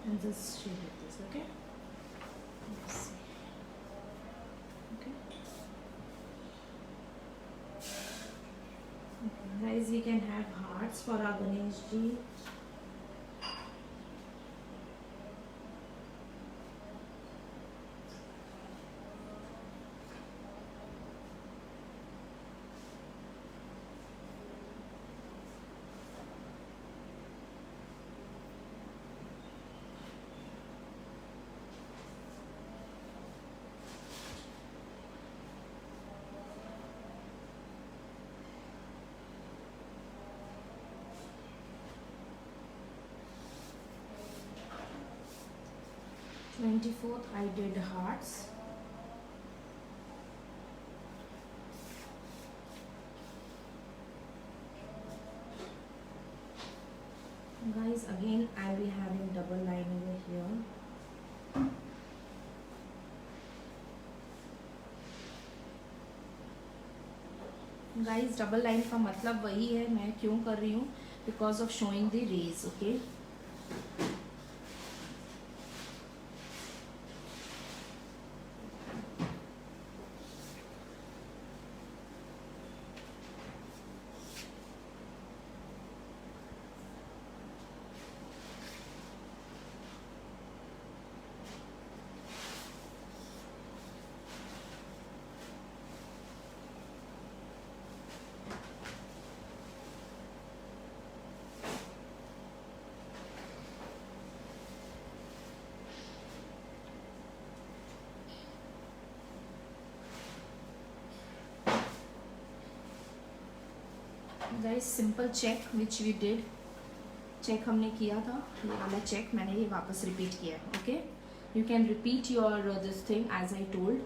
and just shaded this. Okay, let's see. Okay, guys, we can have hearts for our Ganesh ji. Twenty-fourth, I did hearts. Guys, again I will be having double line over here. Guys, double line का मतलब वही है, मैं क्यों कर रही हूँ, because of showing the rays. Okay. Guys simple check which we did, check हमने किया था, ये वाला चेक मैंने ये वापस रिपीट किया है. Okay, you can repeat your this thing as I told.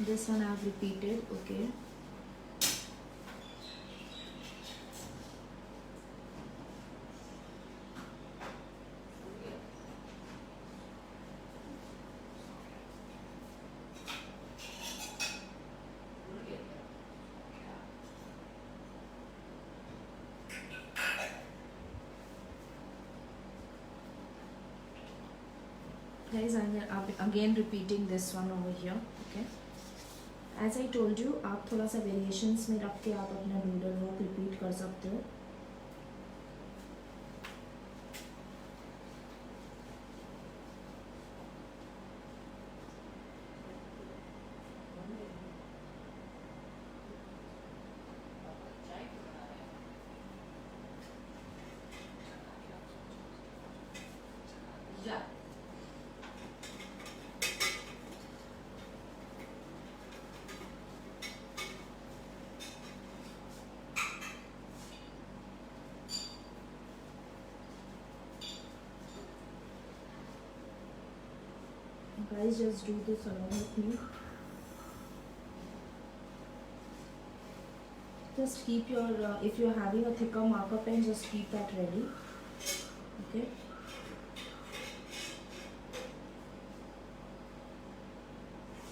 This one I have repeated. Okay. Guys, I'm again repeating this one over here. Okay. As I told you, आप थोड़ा सा variations में रख के आप अपना डूडल वर्क रिपीट कर सकते हो. Guys, just do this along with me. Just keep your, if you're having a thicker marker pen, just keep that ready. Okay.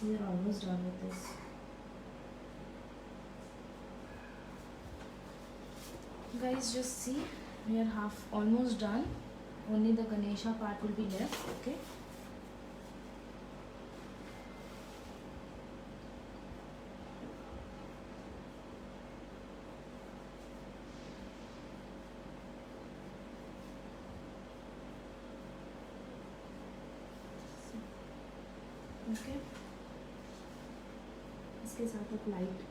We are almost done with this. Guys, just see, we are almost done. Only the Ganesha part will be left. Okay. Okay, इसके साथ आप light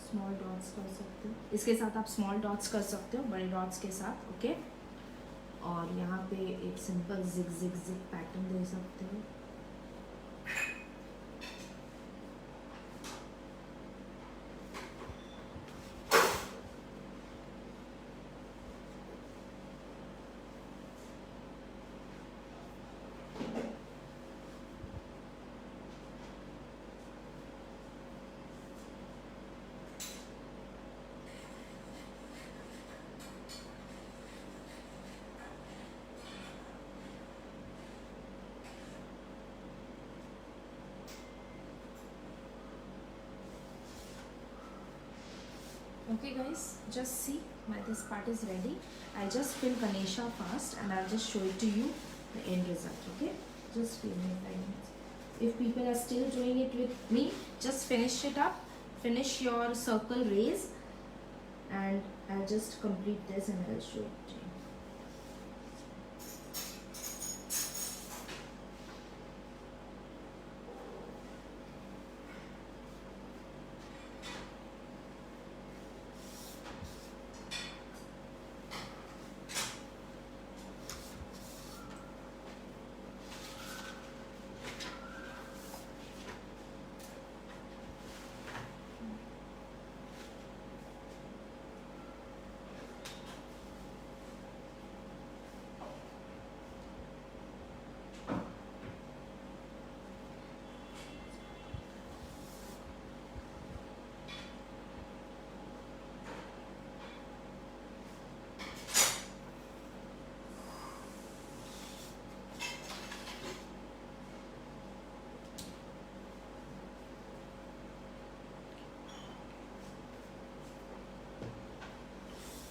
small dots कर सकते हो, इसके साथ आप small dots कर सकते हो बड़े डॉट्स के साथ. ओके, और यहाँ पे एक simple zig zig zig pattern दे सकते हो. Okay guys, just see, this part is ready. I just fill Ganesha fast and I'll just show it to you, the end result. Okay, just give me 5 minutes. If people are still doing it with me, just finish it up, finish your circle raise, and I'll just complete this and I'll show it to you.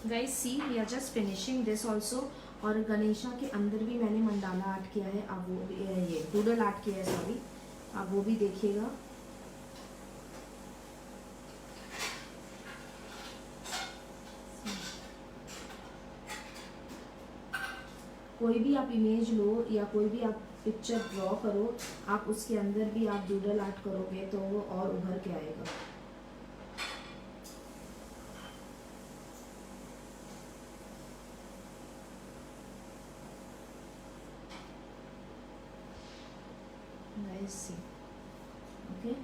Guys, see, we are just finishing this also. और गणेशा के अंदर भी मैंने mandala art किया है, आप वो भी, ये डूडल आर्ट किया है, सॉरी, आप वो भी देखिएगा. कोई भी आप इमेज लो या कोई भी आप पिक्चर ड्रॉ करो, आप उसके अंदर भी आप डूडल आर्ट करोगे तो वो और उभर के आएगा. Guys, see, Okay.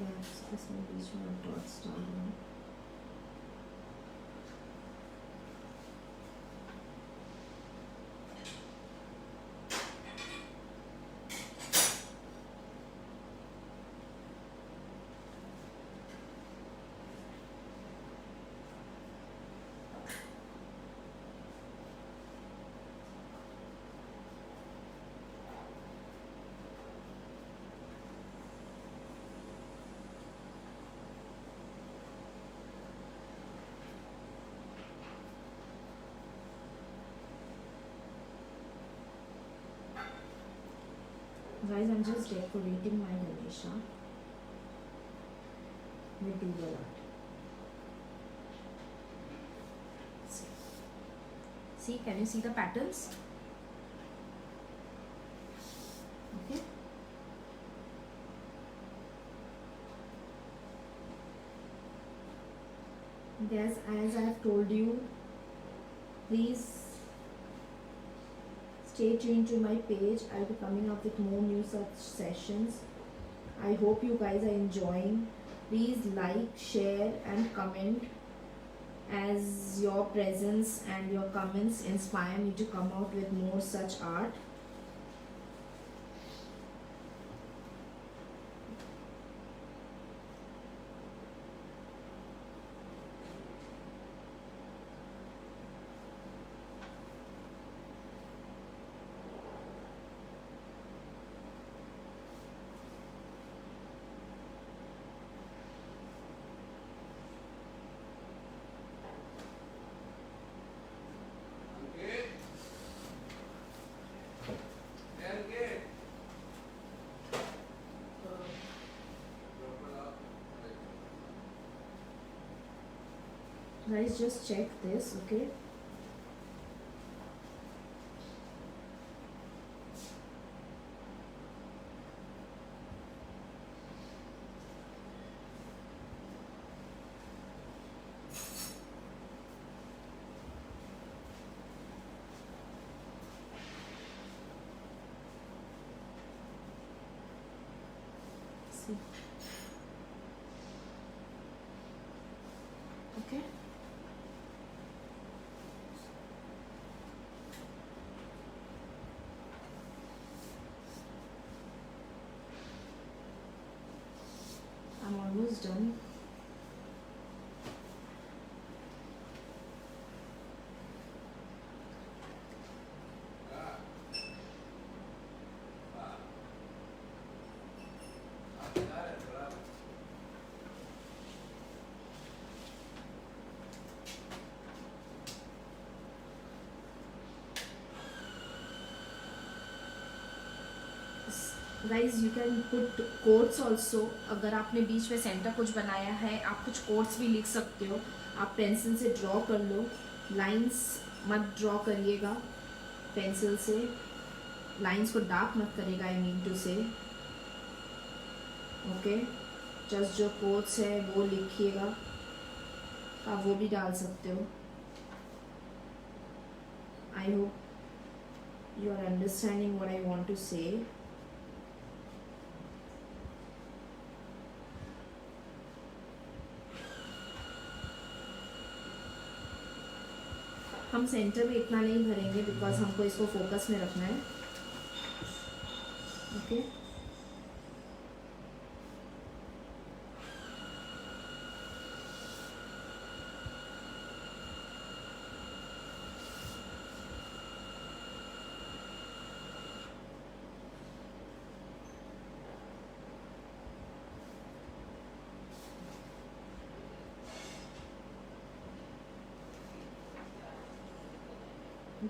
बस इसमें बीच में डॉट्स डाल दूँगी. Guys, I'm just decorating my Ganesha with doodle art. See, can you see the patterns? Okay. Guys, as I have told you, please stay tuned to my page. I'll be coming up with more new such sessions. I hope you guys are enjoying. Please like, share and comment, as your presence and your comments inspire me to come out with more such art. Guys, just check this, okay? See. Okay. I'm almost done. Guys you can put quotes also. अगर आपने बीच में centre कुछ बनाया है, आप कुछ quotes भी लिख सकते हो. आप पेंसिल से ड्रॉ कर लो. लाइंस मत ड्रॉ करिएगा पेंसिल से. लाइंस को डार्क मत करेगा, I mean to say. Okay, just जो कोट्स है वो लिखिएगा. आप वो भी डाल सकते हो. I hope you are understanding what I want to say. हम सेंटर में इतना नहीं भरेंगे बिकॉज हमको इसको फोकस में रखना है. Okay,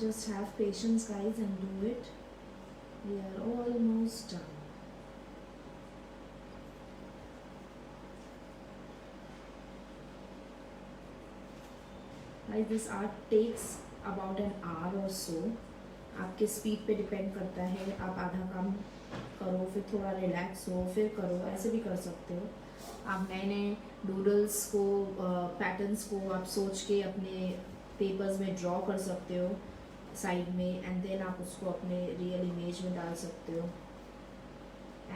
just have patience guys and do it. We are almost done. Guys, this art takes about an hour or so. आपके स्पीड पे डिपेंड करता है। आप आधा काम करो, फिर थोड़ा रिलैक्स हो, फिर करो, ऐसे भी कर सकते हो। आप नए नए डूडल्स को, पैटर्न्स को आप सोच के अपने पेपर्स में ड्रॉ कर सकते हो साइड में, एंड देन आप उसको अपने रियल इमेज में डाल सकते हो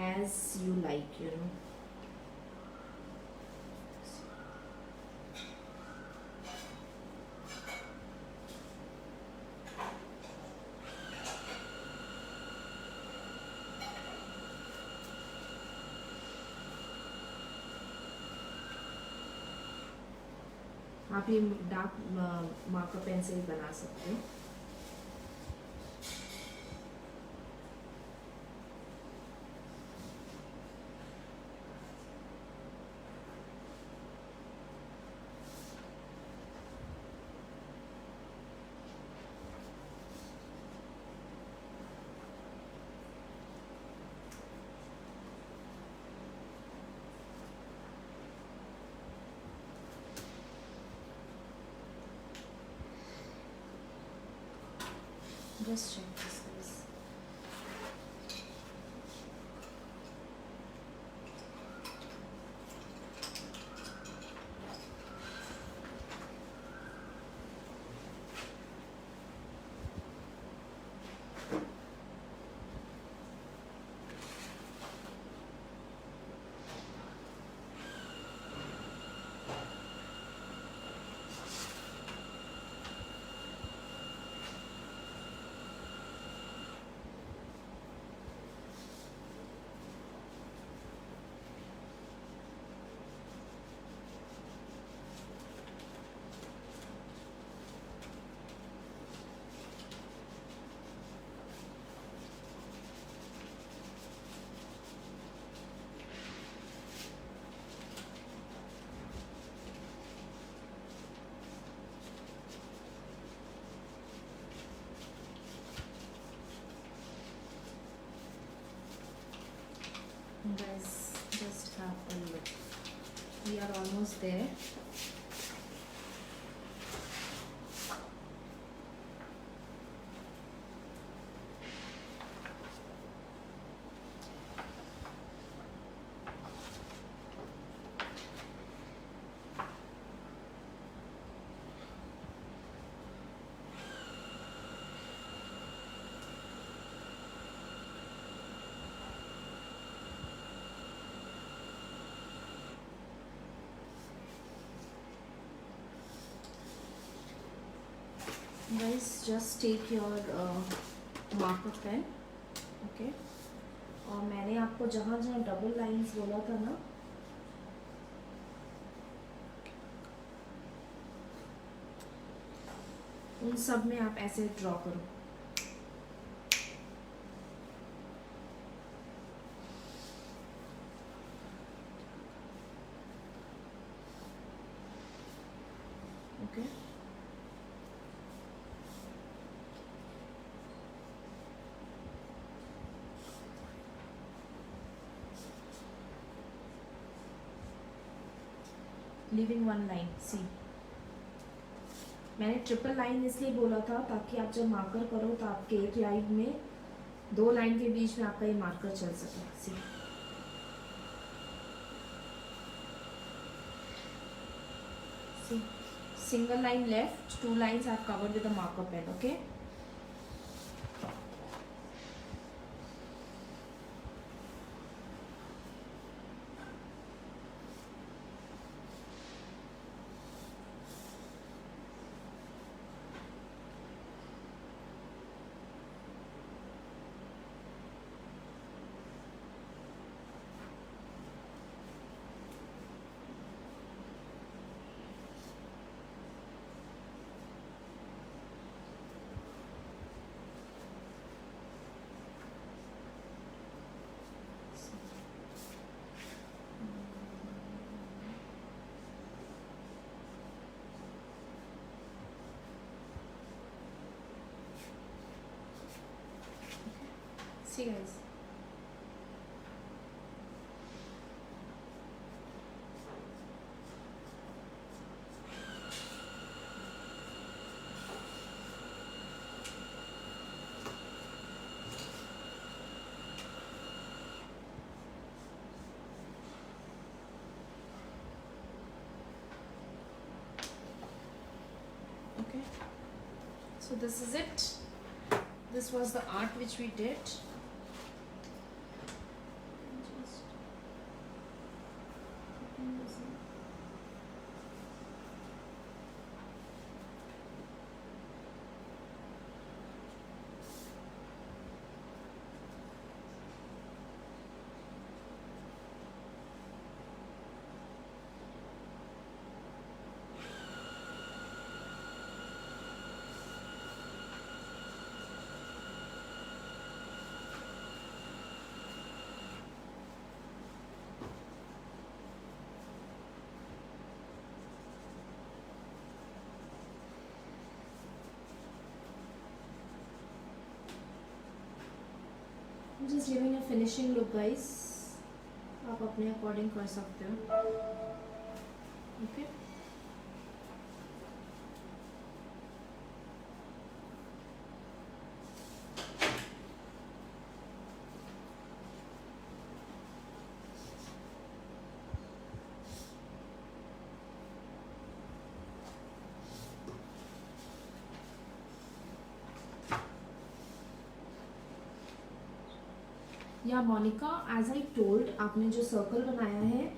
as you like, you know. आप ये डार्क मार्कर पेन से भी बना सकते हो। Just check this, guys. Guys, just have a look. We are almost there. Guys, just take your marker pen, okay? और मैंने आपको जहाँ जहाँ डबल लाइंस बोला था ना, उन सब में आप ऐसे ड्रॉ करो। Okay, leaving one line. See, मैंने ट्रिपल लाइन इसलिए बोला था ताकि आप जब मार्कर करो तो आपके एक लाइन में, दो लाइन के बीच में आपका ये मार्कर चल सके। सी, single line left, two lines I have covered with a marker pen, okay? See guys. So this is it. This was the art which we did. Just giving a finishing look, guys. आप अपने according कर सकते हो. Okay. या Monika, as I told, आपने जो circle बनाया है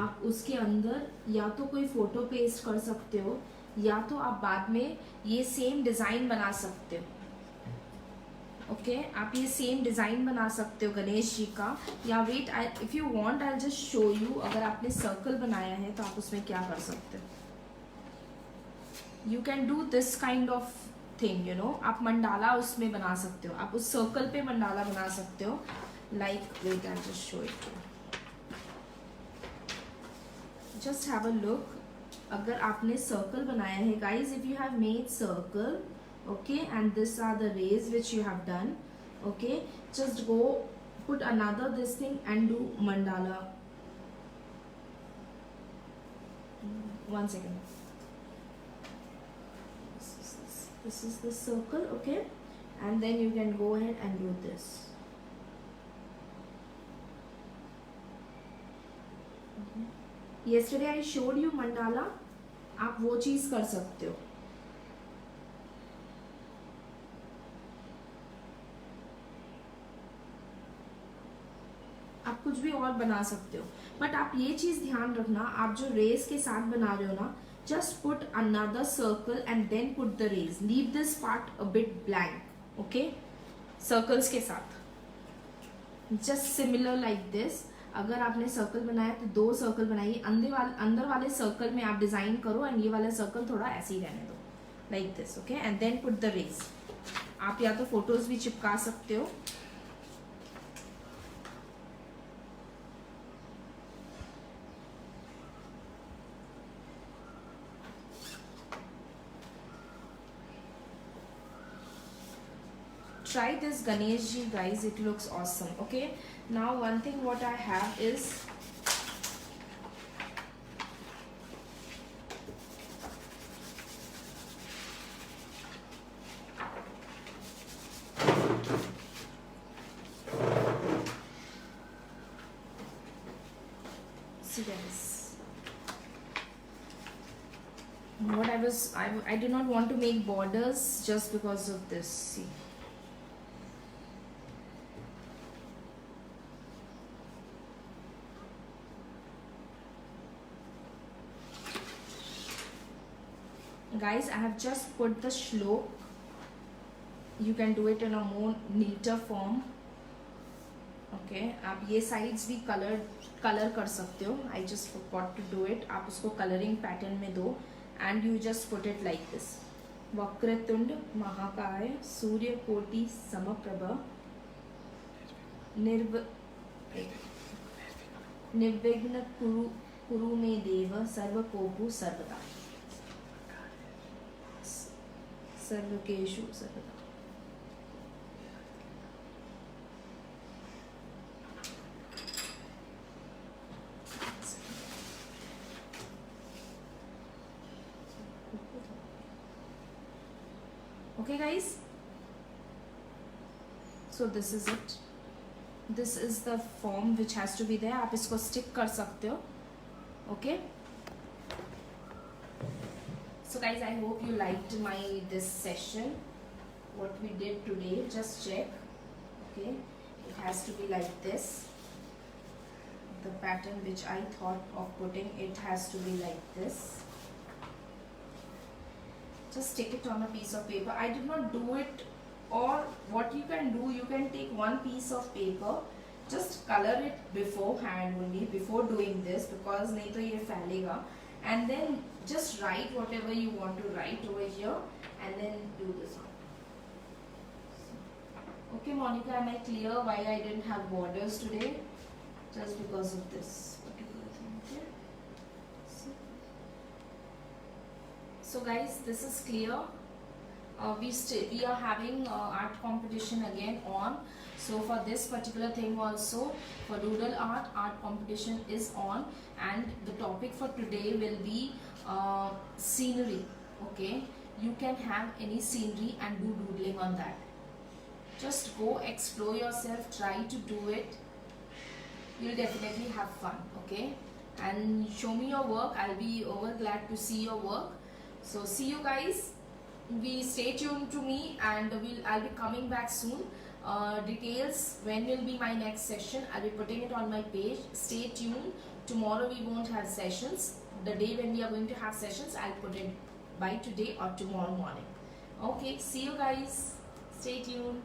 आप उसके अंदर या तो कोई फोटो पेस्ट कर सकते हो या तो आप बाद में ये सेम डिज़ाइन बना सकते हो. ओके, आप ये सेम डिज़ाइन बना सकते हो गणेश जी का. या wait, if you want I just show you. अगर आपने सर्कल बनाया है तो आप उसमें क्या कर सकते हो. You can do this kind of thing, you know. आप मंडाला उसमें बना सकते हो. आप उस सर्कल पे मंडाला बना सकते हो. Like, wait, I'll just show it to you. Just have a look. अगर आपने सर्कल बनाया है, guys, if you have made circle, okay, and these are the rays which you have done, okay, just go put another this thing and do mandala. One second. This is the circle, okay, and then you can go ahead and do this. Yesterday I showed you mandala. आप वो चीज कर सकते हो. आप कुछ भी और बना सकते हो, बट आप ये चीज ध्यान रखना, आप जो रेस के साथ बना रहे हो ना, just put another circle and then put the rays. Leave this part a bit blank. Okay, circles के साथ जस्ट सिमिलर लाइक दिस. अगर आपने सर्कल बनाया तो 2 सर्कल बनाइए. अंदर वाले सर्कल में आप डिजाइन करो एंड ये वाला सर्कल थोड़ा ऐसे ही रहने दो, like this. Okay, and then put the rays. आप या तो फोटोज भी चिपका सकते हो. Try this Ganesh ji, guys, it looks awesome. Okay, now one thing what I have is see, guys, what I did not want to make borders just because of this. See, guys, I have just put the slope. You can do it in a more neater form. Okay, आप ये sides भी color कर सकते हो. I just forgot to do it. आप उसको coloring pattern में दो and you just put it like this. Vakratunda महाकाय सूर्यकोटि समप्रभ निर्विघ्न कुरु मे देव सर्वकोपु सर्वदा सर्वकेषु सर्वदा. Okay, guys, so this is it. This is the form which has to be there. आप इसको stick कर सकते हो. Okay, so guys, I hope you liked this session. what we did today. Just check. Okay, it has to be like this. The pattern which I thought of putting, it has to be like this. Just stick it on a piece of paper. I did not do it, or what you can do, you can take one piece of paper, just color it beforehand only, before doing this, because nahi to ye फैलेगा, and then just write whatever you want to write over here and then do this one. Okay Monica, am I clear why I didn't have borders today? Just because of this particular thing. Okay. So guys, this is clear. We are having art competition again on. So for this particular thing also, for doodle art competition is on, and the topic for today will be scenery. Okay, you can have any scenery and do doodling on that. Just go explore yourself, try to do it. You'll definitely have fun. Okay, and show me your work. I'll be over glad to see your work. So see you guys. We stay tuned to me, and I'll be coming back soon. Details when will be my next session, I'll be putting it on my page. Stay tuned. Tomorrow we won't have sessions. The day when we are going to have sessions, I'll put it by today or tomorrow morning. Okay, see you guys. Stay tuned.